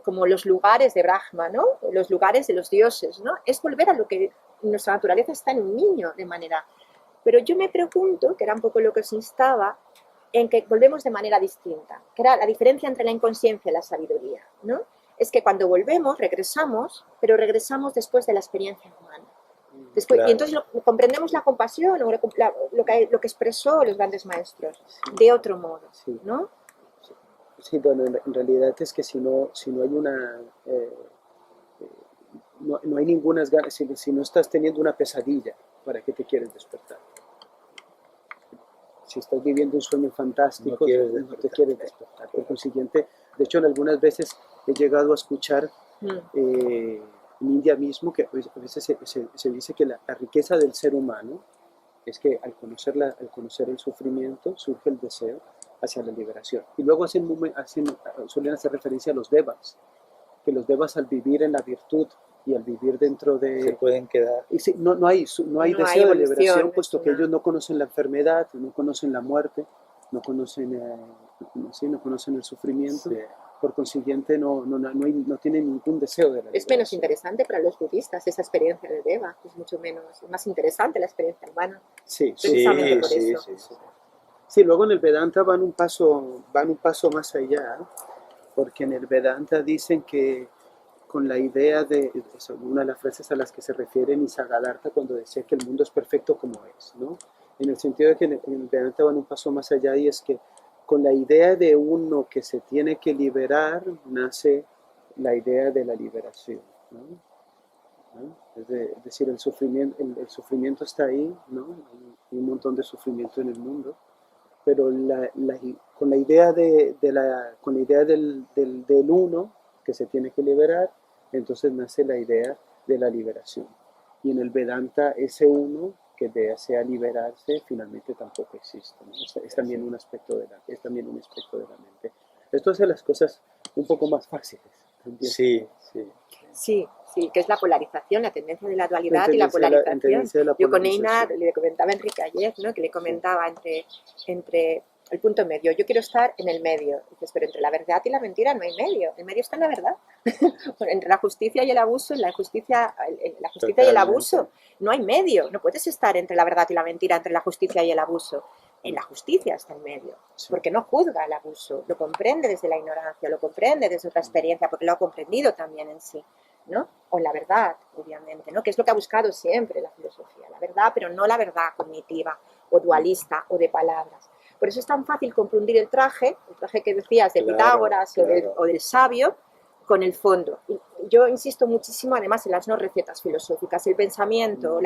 como los lugares de Brahma, ¿no? Los lugares de los dioses, ¿no? Es volver a lo que nuestra naturaleza está en un niño de manera. Pero yo me pregunto, que era un poco lo que os instaba, en que volvemos de manera distinta, que era la diferencia entre la inconsciencia y la sabiduría, ¿no? Es que cuando volvemos, regresamos, pero regresamos después de la experiencia humana. Después, Claro. y entonces comprendemos la compasión, o lo que expresó los grandes maestros, de otro modo, Sí. ¿no? Sí, bueno, en realidad es que si no hay una... no hay ninguna ganas, si no estás teniendo una pesadilla, ¿para qué te quieres despertar? Si estás viviendo un sueño fantástico, No quieres no te despertar. quieres despertar. Por consiguiente, de hecho, en algunas veces he llegado a escuchar en India mismo que a veces se dice que la riqueza del ser humano es que al conocer el sufrimiento surge el deseo hacia la liberación. Y luego suelen hacer referencia a los devas, que los devas al vivir en la virtud y al vivir dentro Se de... pueden quedar. Y sí, no hay No hay deseo de evolución, liberación, puesto que no. ellos no conocen la enfermedad, no conocen la muerte, no conocen el sufrimiento. Sí. Por consiguiente, no tienen ningún deseo de la liberación. Es menos interesante para los budistas esa experiencia de Deva, es mucho más interesante la experiencia humana. Sí, Precisamente por sí, eso. sí. Sí, luego en el Vedanta van un paso más allá, porque en el Vedanta dicen que con la idea de, es una de las frases a las que se refiere Nisargadatta cuando decía que el mundo es perfecto como es, ¿no? En el sentido de que en el Vedanta van un paso más allá, y es que con la idea de uno que se tiene que liberar nace la idea de la liberación, ¿no? Es decir, el sufrimiento está ahí, ¿no? Hay un montón de sufrimiento en el mundo, pero con la idea del uno que se tiene que liberar, entonces nace la idea de la liberación. Y en el Vedanta ese uno que desea liberarse finalmente tampoco existe, ¿no? Es también un aspecto de la mente. Esto hace las cosas un poco más fáciles también. Sí. Sí, que es la polarización, la tendencia de la dualidad La y la tendencia polarización. de la Yo con polarización. Einar le comentaba a Enrique ayer, ¿no? Que le comentaba entre el punto medio. Yo quiero estar en el medio. Dices, pero entre la verdad y la mentira no hay medio. El medio está en la verdad. Entre la justicia y el abuso, en la justicia y el abuso, no hay medio. No puedes estar entre la verdad y la mentira, entre la justicia y el abuso. En la justicia está en medio, porque no juzga el abuso, lo comprende desde la ignorancia, lo comprende desde otra experiencia, porque lo ha comprendido también en sí, ¿no? O en la verdad, obviamente, ¿no? Que es lo que ha buscado siempre la filosofía, la verdad, pero no la verdad cognitiva o dualista o de palabras. Por eso es tan fácil confundir el traje que decías de Pitágoras o del sabio, con el fondo. Y yo insisto muchísimo además en las no recetas filosóficas, el pensamiento,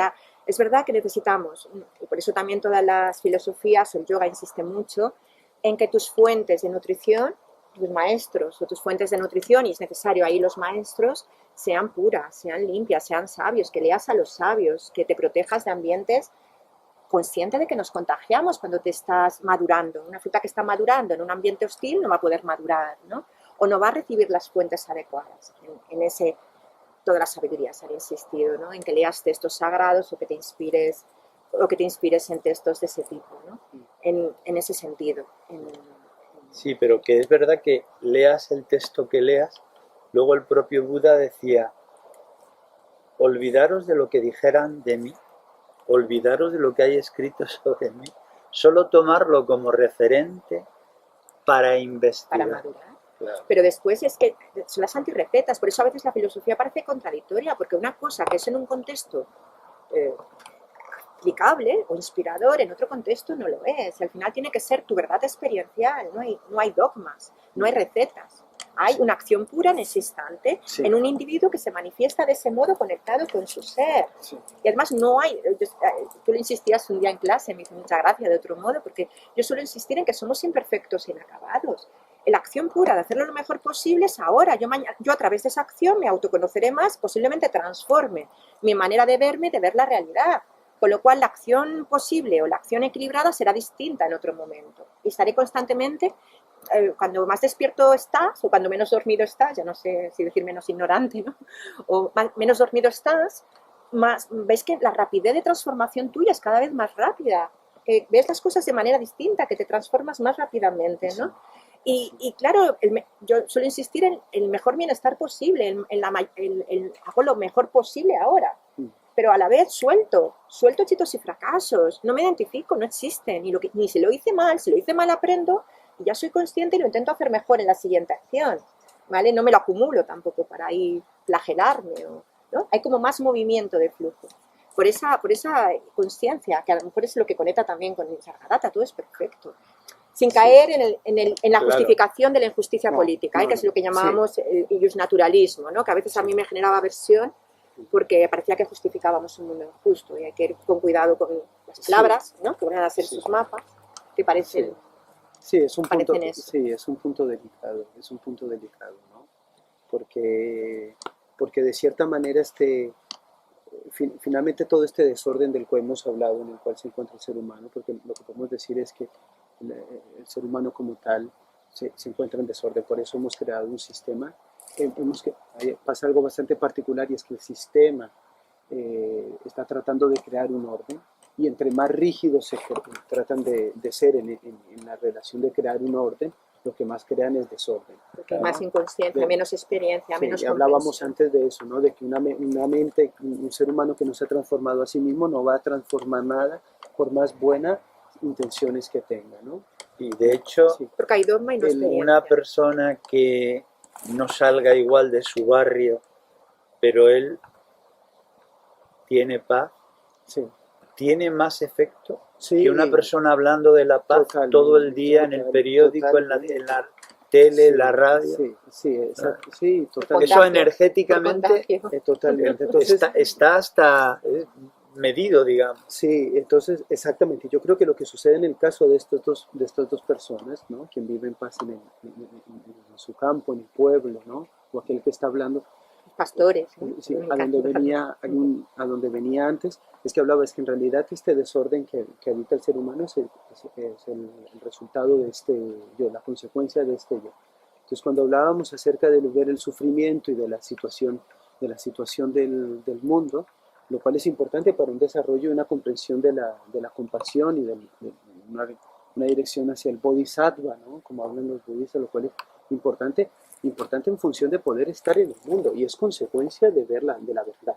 es verdad que necesitamos, y por eso también todas las filosofías, el yoga insiste mucho, en que tus fuentes de nutrición, tus maestros o tus fuentes de nutrición, y es necesario ahí los maestros, sean puras, sean limpias, sean sabios, que leas a los sabios, que te protejas de ambientes, consciente de que nos contagiamos cuando te estás madurando. Una fruta que está madurando en un ambiente hostil no va a poder madurar, ¿no? O no va a recibir las fuentes adecuadas. En ese, toda la sabiduría se ha insistido, ¿no? En que leas textos sagrados o que te inspires en textos de ese tipo, ¿no? En ese sentido. Sí, pero que es verdad que leas el texto que leas, luego el propio Buda decía, olvidaros de lo que dijeran de mí, olvidaros de lo que hay escrito sobre mí, solo tomarlo como referente para investigar. Para madurar. Claro. Pero después es que son las antirrecetas, por eso a veces la filosofía parece contradictoria, porque una cosa que es en un contexto aplicable o inspirador, en otro contexto no lo es. Al final tiene que ser tu verdad experiencial, no hay dogmas, no hay recetas. Hay una acción pura en ese instante, sí, en un individuo que se manifiesta de ese modo conectado con su ser. Sí. Y además no hay, tú lo insistías un día en clase, me hizo mucha gracia de otro modo, porque yo suelo insistir en que somos imperfectos e inacabados. La acción pura de hacerlo lo mejor posible es ahora. Yo a través de esa acción me autoconoceré más, posiblemente transforme mi manera de verme, de ver la realidad. Con lo cual la acción posible o la acción equilibrada será distinta en otro momento. Y estaré constantemente, cuando más despierto estás o cuando menos dormido estás, ya no sé si decir menos ignorante, ¿no? O menos dormido estás, ves que la rapidez de transformación tuya es cada vez más rápida. Que ves las cosas de manera distinta, que te transformas más rápidamente, ¿no? Y claro, yo suelo insistir en el mejor bienestar posible, hago lo mejor posible ahora, pero a la vez suelto éxitos y fracasos, no me identifico, no existen, ni si lo hice mal aprendo y ya soy consciente y lo intento hacer mejor en la siguiente acción, ¿vale? No me lo acumulo tampoco para ahí flagelarme, ¿no? Hay como más movimiento de flujo. Por esa conciencia, que a lo mejor es lo que conecta también con Nisargadatta, todo es perfecto. Sin caer en la justificación de la injusticia política, que es lo que llamábamos el naturalismo, ¿no? Que a veces a mí me generaba aversión porque parecía que justificábamos un mundo injusto y hay que ir con cuidado con las palabras, ¿no? Que van a ser sus mapas, que parecen... Sí, es un punto delicado, ¿no? Porque de cierta manera finalmente todo este desorden del cual hemos hablado, en el cual se encuentra el ser humano, porque lo que podemos decir es que el ser humano como tal se encuentra en desorden, por eso hemos creado un sistema. Pasa algo bastante particular y es que el sistema está tratando de crear un orden y entre más rígidos se tratan de ser en la relación de crear un orden, lo que más crean es desorden. Porque más inconsciencia, menos experiencia, menos comprensión. Hablábamos antes de eso, ¿no? De que una mente, un ser humano que no se ha transformado a sí mismo no va a transformar nada por más buenas intenciones que tenga, ¿no? Y de hecho, porque hay dogma y no experiencia. Una persona que no salga igual de su barrio, pero él tiene paz, tiene más efecto que una persona hablando de la paz todo el día en el periódico, en la tele, en la radio. Totalmente. Eso energéticamente totalmente. Entonces, está hasta medido, digamos. Sí, entonces, exactamente. Yo creo que lo que sucede en el caso de estas dos personas, ¿no? Quien vive en paz en su campo, en el pueblo, ¿no? O aquel que está hablando, pastores, ¿no? Sí, a donde venía antes, es que hablaba, es que en realidad este desorden que habita el ser humano es el resultado de este yo, la consecuencia de este yo. Entonces, cuando hablábamos acerca de ver el sufrimiento y de la situación del mundo, lo cual es importante para un desarrollo y una comprensión de la compasión y de una dirección hacia el bodhisattva, ¿no? Como hablan los budistas, lo cual es importante en función de poder estar en el mundo y es consecuencia de la verdad.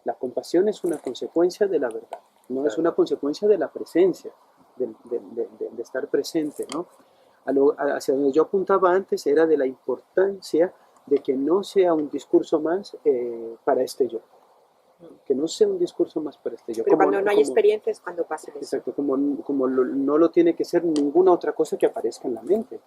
La compasión es una consecuencia de la verdad, no es una consecuencia de la presencia, de estar presente, ¿no? Hacia donde yo apuntaba antes era de la importancia de que no sea un discurso más para este yo. Que no sea un discurso más para este yo. Pero cuando no hay experiencia es cuando pasa eso. Exacto, no lo tiene que ser ninguna otra cosa que aparezca en la mente.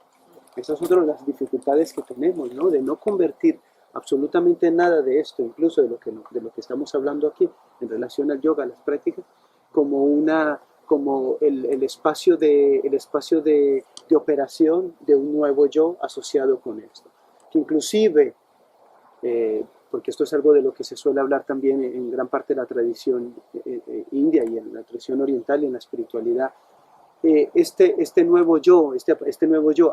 Esa es otra de las dificultades que tenemos, ¿no? De no convertir absolutamente nada de esto, incluso de lo que estamos hablando aquí, en relación al yoga, a las prácticas, como el espacio de operación de un nuevo yo asociado con esto. Que inclusive, porque esto es algo de lo que se suele hablar también en gran parte de la tradición india y en la tradición oriental y en la espiritualidad, este nuevo yo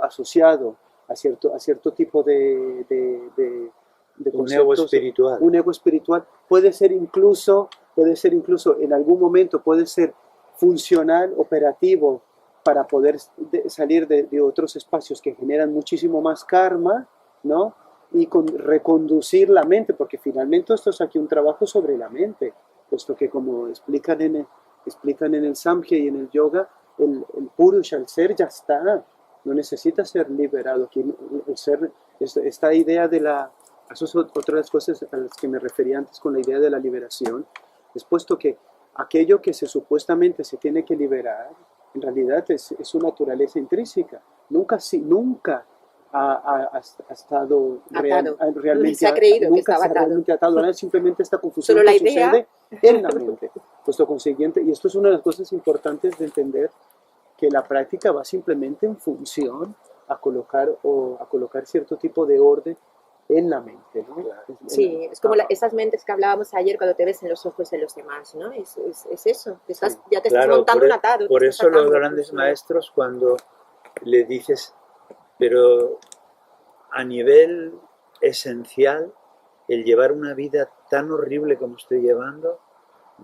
asociado a cierto tipo de conceptos, un ego espiritual puede ser incluso en algún momento puede ser funcional, operativo para poder salir de otros espacios que generan muchísimo más karma, ¿no? Y reconducir la mente, porque finalmente esto es aquí un trabajo sobre la mente, puesto que como explican en el Samkhya y en el yoga, el Purusha, el ser ya está, no necesita ser liberado. Aquí el ser, esta idea de eso es otra de las cosas a las que me refería antes con la idea de la liberación, es puesto que aquello que supuestamente se tiene que liberar, en realidad es su naturaleza intrínseca, nunca ha estado realmente, se ha creído nunca que estaba realmente atado a nada, simplemente esta confusión solo la que idea sucede en la mente. Puesto consiguiente, y esto es una de las cosas importantes de entender, que la práctica va simplemente en función a colocar cierto tipo de orden en la mente, ¿no? Sí, es como esas mentes que hablábamos ayer cuando te ves en los ojos de los demás, ¿no? Es eso, ya te estás montando un atado. Por eso los grandes maestros, cuando le dices, pero a nivel esencial, el llevar una vida tan horrible como estoy llevando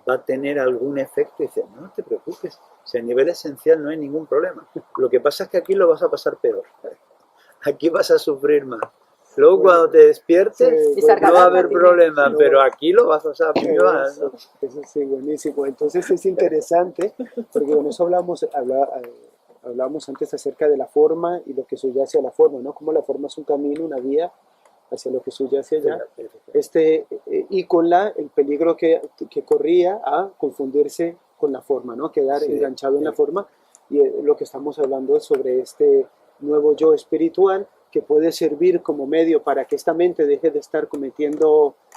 va a tener algún efecto, y dice, no te preocupes, si a nivel esencial no hay ningún problema, lo que pasa es que aquí lo vas a pasar peor. aquí vas a sufrir más. Luego cuando te despiertes Sí, no va a haber bueno, problema, no. pero aquí lo vas a saber más, ¿no? Eso sí, buenísimo. Entonces es interesante, porque con eso hablábamos antes acerca de la forma y lo que subyace a la forma, ¿no? Cómo la forma es un camino, una vía hacia lo que subyace allá. Y con el peligro que corría a confundirse con la forma, ¿no? Quedar Sí, enganchado en la sí. forma. Y lo que estamos hablando es sobre este nuevo yo espiritual que puede servir como medio para que esta mente deje de estar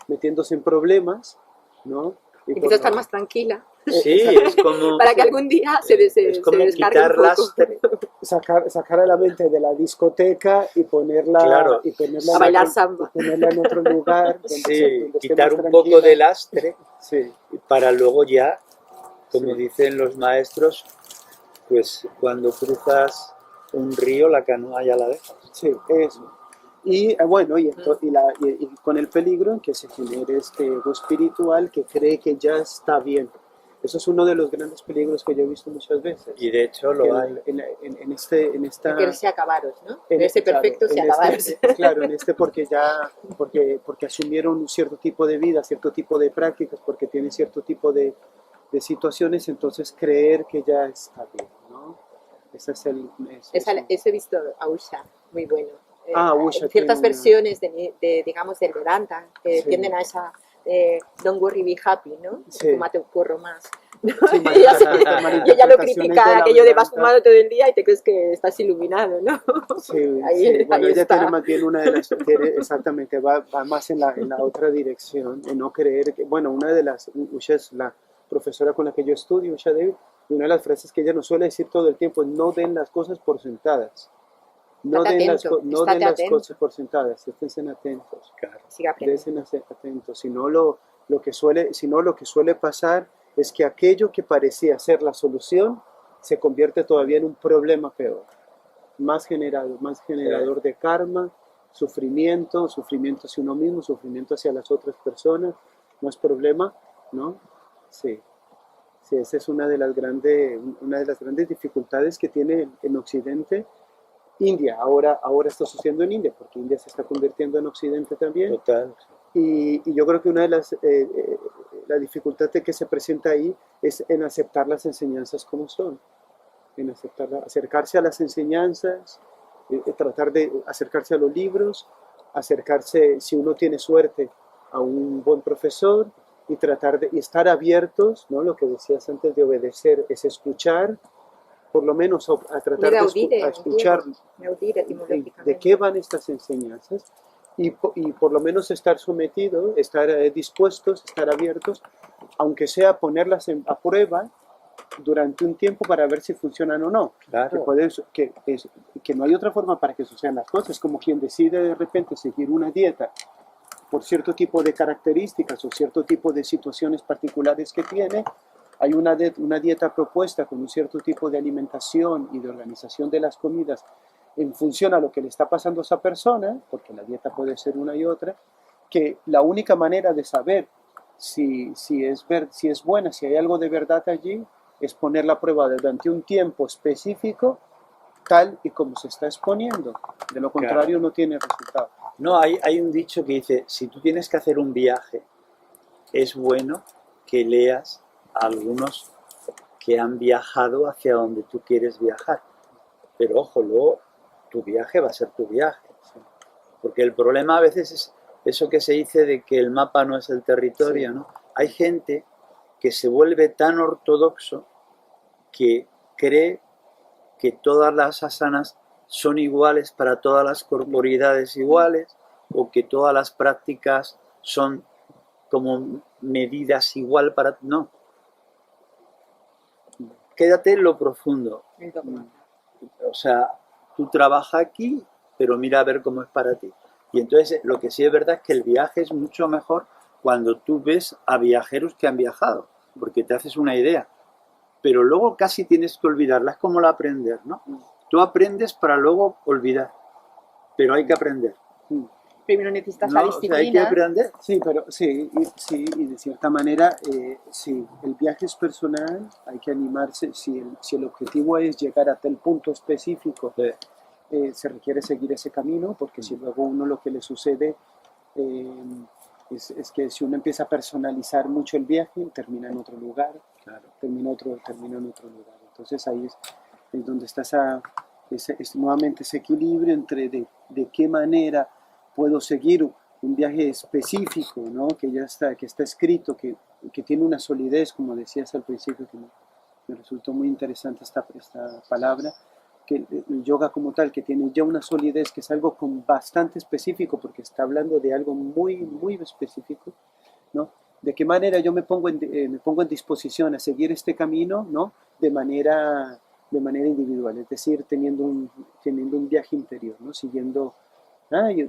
metiéndose en problemas, ¿no? Y Empieza a estar más tranquila Sí, es como, para que algún día se es se como descargue quitar un poco. lastre. sacar a la mente de la discoteca y ponerla, Claro, A bailar samba. y ponerla en otro lugar donde, sí, donde esté quitar más un poco tranquila. de lastre Sí, para luego ya, como sí, dicen los maestros, pues cuando cruzas un río la canoa ya la dejas. sí, eso. Y bueno, y con el peligro en que se genere este ego espiritual que cree que ya está bien. Eso es uno de los grandes peligros que yo he visto muchas veces. Y de hecho Que lo hay. en esta De quererse acabaros, ¿no? en- Quererse claro, perfectos y en acabaros. claro, en porque asumieron un cierto tipo de vida, cierto tipo de prácticas, porque tienen cierto tipo de situaciones, entonces creer que ya está bien, ¿no? Ese es Eso he visto a Usha, muy bueno. Usha Ciertas tiene versiones digamos, del Vedanta que Sí. tienden a esa don't worry, be happy, ¿no? Sí. Fúmate un porro más. Sí, Y ella lo malinterpretaciones critica, de la aquello de vas Vedanta. fumado todo el día y te crees que estás iluminado, ¿no? Sí, Ahí bueno, ella está. tiene más bien exactamente, va más en la otra dirección, en no creer que, bueno, una de las, Usha es la profesora con la que yo estudio, Usha Devi, y una de las frases que ella nos suele decir todo el tiempo es no den las cosas por sentadas, no Estate den atento, no estate den las atento. cosas por sentadas, estén atentos, Claro. Sigue aprendiendo. estén atentos, si no lo que suele pasar es que aquello que parecía ser la solución se convierte todavía en un problema peor. Más generador de karma, sufrimiento hacia uno mismo, sufrimiento hacia las otras personas, no es problema, ¿no? Sí, sí, esa es una de las grandes dificultades que tiene en Occidente. India, ahora está sucediendo en India, porque India se está convirtiendo en Occidente también. Total. Y yo creo que una de la dificultad que se presenta ahí es en aceptar las enseñanzas como son, en acercarse a las enseñanzas, tratar de acercarse a los libros, acercarse, si uno tiene suerte, a un buen profesor y tratar de estar abiertos, ¿no? Lo que decías antes de obedecer es escuchar, por lo menos a tratar de escuchar de qué van estas enseñanzas y por lo menos estar sometidos, estar dispuestos, estar abiertos, aunque sea ponerlas a prueba durante un tiempo para ver si funcionan o no. Claro. Que no hay otra forma para que sucedan las cosas, como quien decide de repente seguir una dieta por cierto tipo de características o cierto tipo de situaciones particulares que tiene. Hay una dieta propuesta con un cierto tipo de alimentación y de organización de las comidas en función a lo que le está pasando a esa persona, porque la dieta puede ser una y otra, que la única manera de saber si es buena, si hay algo de verdad allí, es poner la prueba durante un tiempo específico, tal y como se está exponiendo. De lo contrario, no tiene resultado. No, hay un dicho que dice, si tú tienes que hacer un viaje, es bueno que leas a algunos que han viajado hacia donde tú quieres viajar. Pero ojo, luego tu viaje va a ser tu viaje. Porque el problema a veces es eso que se dice de que el mapa no es el territorio, ¿no? Hay gente que se vuelve tan ortodoxo que cree que todas las asanas son iguales para todas las corporidades iguales, o que todas las prácticas son como medidas igual para... No. Quédate en lo profundo. O sea, tú trabajas aquí, pero mira a ver cómo es para ti. Y entonces lo que sí es verdad es que el viaje es mucho mejor cuando tú ves a viajeros que han viajado, porque te haces una idea. Pero luego casi tienes que olvidarla, es como el aprender, ¿no? Tú aprendes para luego olvidar, pero hay que aprender. Primero necesitas la disciplina. O sea, hay que aprender. Sí, pero y de cierta manera, sí, el viaje es personal, hay que animarse, si el objetivo es llegar a tal punto específico, se requiere seguir ese camino, porque si luego uno lo que le sucede es que si uno empieza a personalizar mucho el viaje, termina en otro lugar, Claro. termina en otro lugar. Entonces ahí es donde está nuevamente ese equilibrio entre de qué manera puedo seguir un viaje específico, ¿no? Que ya está, que está escrito, que tiene una solidez, como decías al principio, que me resultó muy interesante esta palabra, que el yoga como tal, que tiene ya una solidez, que es algo bastante específico, porque está hablando de algo muy, muy específico, ¿no? De qué manera yo me pongo en disposición a seguir este camino, ¿no? De manera individual, es decir, teniendo un viaje interior, ¿no? Siguiendo,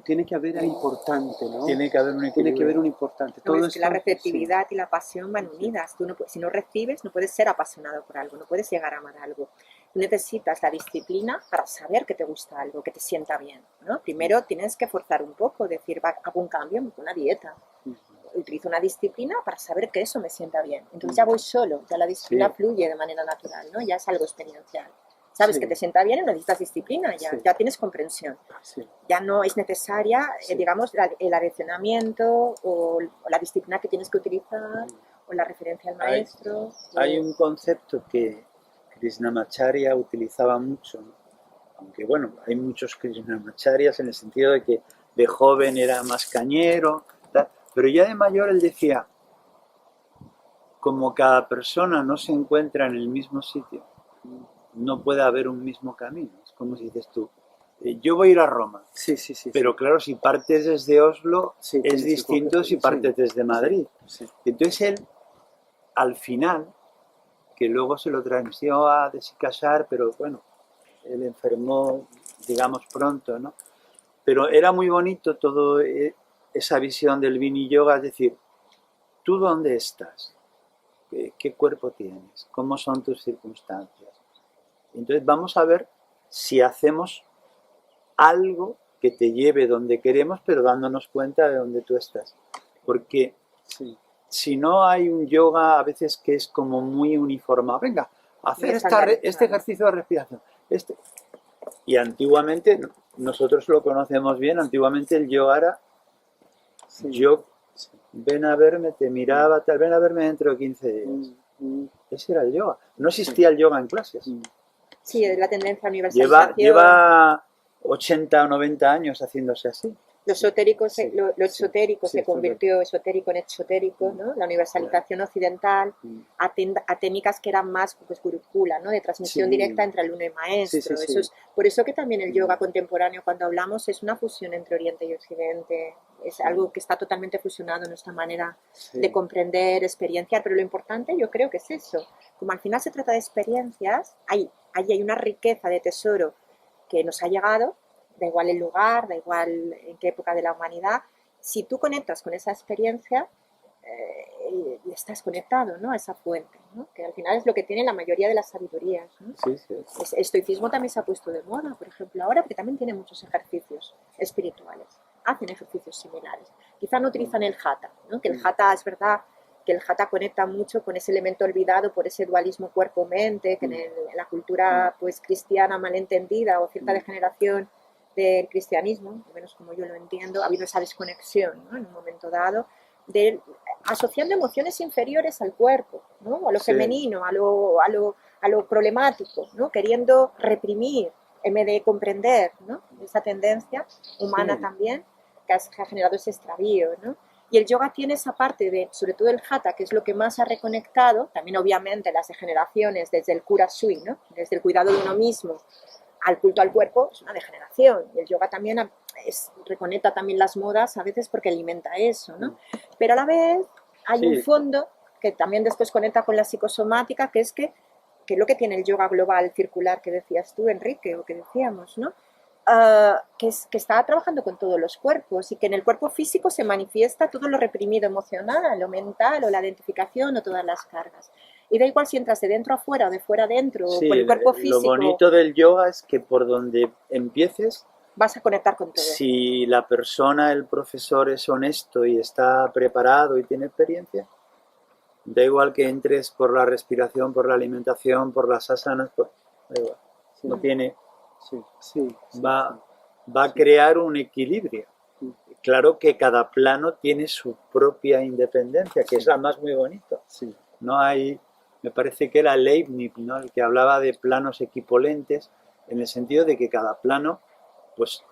tiene que haber algo importante, ¿no? Tiene que haber un Tiene que equilibrio. haber un importante. No, Todo es que la esto, receptividad y la pasión van unidas. Tú no, si no recibes, no puedes ser apasionado por algo, no puedes llegar a amar algo. Tú necesitas la disciplina para saber que te gusta algo, que te sienta bien, ¿no? Primero tienes que forzar un poco, decir, hago un cambio, me pongo una dieta, utilizo una disciplina para saber que eso me sienta bien. Entonces ya voy solo, ya la disciplina fluye de manera natural, ¿no? Ya es algo experiencial. Sabes que te sienta bien y necesitas disciplina, ya tienes comprensión. Ya no es necesaria, digamos, el adicionamiento o la disciplina que tienes que utilizar o la referencia al maestro. Hay un concepto que Krishnamacharya utilizaba mucho, ¿no? Aunque bueno, hay muchos Krishnamacharyas en el sentido de que de joven era más cañero, tal, pero ya de mayor él decía, como cada persona no se encuentra en el mismo sitio, no puede haber un mismo camino. Es como si dices tú, yo voy a ir a Roma, pero claro, si partes desde Oslo es distinto si partes desde Madrid. Entonces él, al final, que luego se lo transmitió a Desikachar, pero bueno, él enfermó, digamos, pronto, ¿no? Pero era muy bonito todo esa visión del Vini Yoga, es decir, ¿tú dónde estás? ¿Qué cuerpo tienes? ¿Cómo son tus circunstancias? Entonces vamos a ver si hacemos algo que te lleve donde queremos, pero dándonos cuenta de dónde tú estás. Porque si no hay un yoga a veces que es como muy uniformado. Venga, hacer este ejercicio de respiración. Y antiguamente, nosotros lo conocemos bien, antiguamente el yoga era yo, ven a verme, te miraba, tal, ven a verme dentro de 15 días. Ese era el yoga. No existía el yoga en clases. Sí, es la tendencia a universalización. Lleva 80 o 90 años haciéndose así. Lo esotérico se convirtió esotérico en exotérico, ¿no? La universalización occidental a técnicas que eran más pues, gurukula, ¿no? De transmisión directa entre alumno y maestro. Eso es, por eso que también el yoga contemporáneo, cuando hablamos, es una fusión entre Oriente y Occidente. Es algo que está totalmente fusionado en nuestra manera de comprender, experienciar, pero lo importante yo creo que es eso. Como al final se trata de experiencias, hay una riqueza de tesoro que nos ha llegado, da igual el lugar, da igual en qué época de la humanidad, si tú conectas con esa experiencia, estás conectado, ¿no? A esa fuente, ¿no? Que al final es lo que tiene la mayoría de las sabidurías, ¿no? El estoicismo también se ha puesto de moda, por ejemplo, ahora, porque también tiene muchos ejercicios espirituales, hacen ejercicios similares. Quizá no utilizan el hatha, ¿no? Que el hatha es verdad que el hatha conecta mucho con ese elemento olvidado por ese dualismo cuerpo-mente, que en la cultura pues cristiana malentendida o cierta degeneración del cristianismo, al menos como yo lo entiendo, ha habido esa desconexión, ¿no? En un momento dado, asociando emociones inferiores al cuerpo, ¿no? A lo femenino, a lo problemático, ¿no? Queriendo reprimir en vez de comprender, ¿no? Esa tendencia humana también que ha generado ese extravío, ¿no? Y el yoga tiene esa parte de, sobre todo el hatha, que es lo que más ha reconectado, también obviamente las degeneraciones desde el kura sui, ¿no? Desde el cuidado de uno mismo al culto al cuerpo, es una degeneración. Y el yoga también reconecta también las modas a veces porque alimenta eso, ¿no? Pero a la vez hay un fondo que también después conecta con la psicosomática, que es lo que tiene el yoga global circular que decías tú, Enrique, o que decíamos, ¿no? Que está trabajando con todos los cuerpos y que en el cuerpo físico se manifiesta todo lo reprimido emocional, lo mental, o la identificación, o todas las cargas. Y da igual si entras de dentro a fuera o de fuera adentro, o por el cuerpo físico. Lo bonito del yoga es que por donde empieces, vas a conectar con todo. Si la persona, el profesor es honesto y está preparado y tiene experiencia, da igual que entres por la respiración, por la alimentación, por las asanas, da igual. No tiene sí, sí, sí, va a crear un equilibrio. sí. Claro que cada plano tiene su propia independencia, que es la más muy bonita. Sí, No hay, me parece que era Leibniz, ¿no?, el que hablaba de planos equipolentes, en el sentido de que cada plano, pues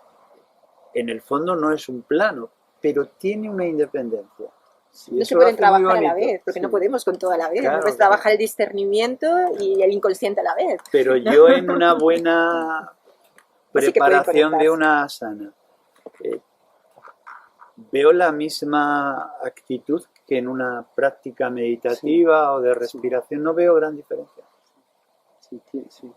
en el fondo no es un plano, pero tiene una independencia. Y No se eso lo pueden hace muy trabajar a la bonito. vez, porque sí. no podemos con todo a la vez. Claro, No puedes claro. trabajar el discernimiento y el inconsciente a la vez. Pero yo en una buena Así que pueden preparación de conectarse. una asana, eh, veo la misma actitud que en una práctica meditativa o de respiración. No veo gran diferencia. sí, sí.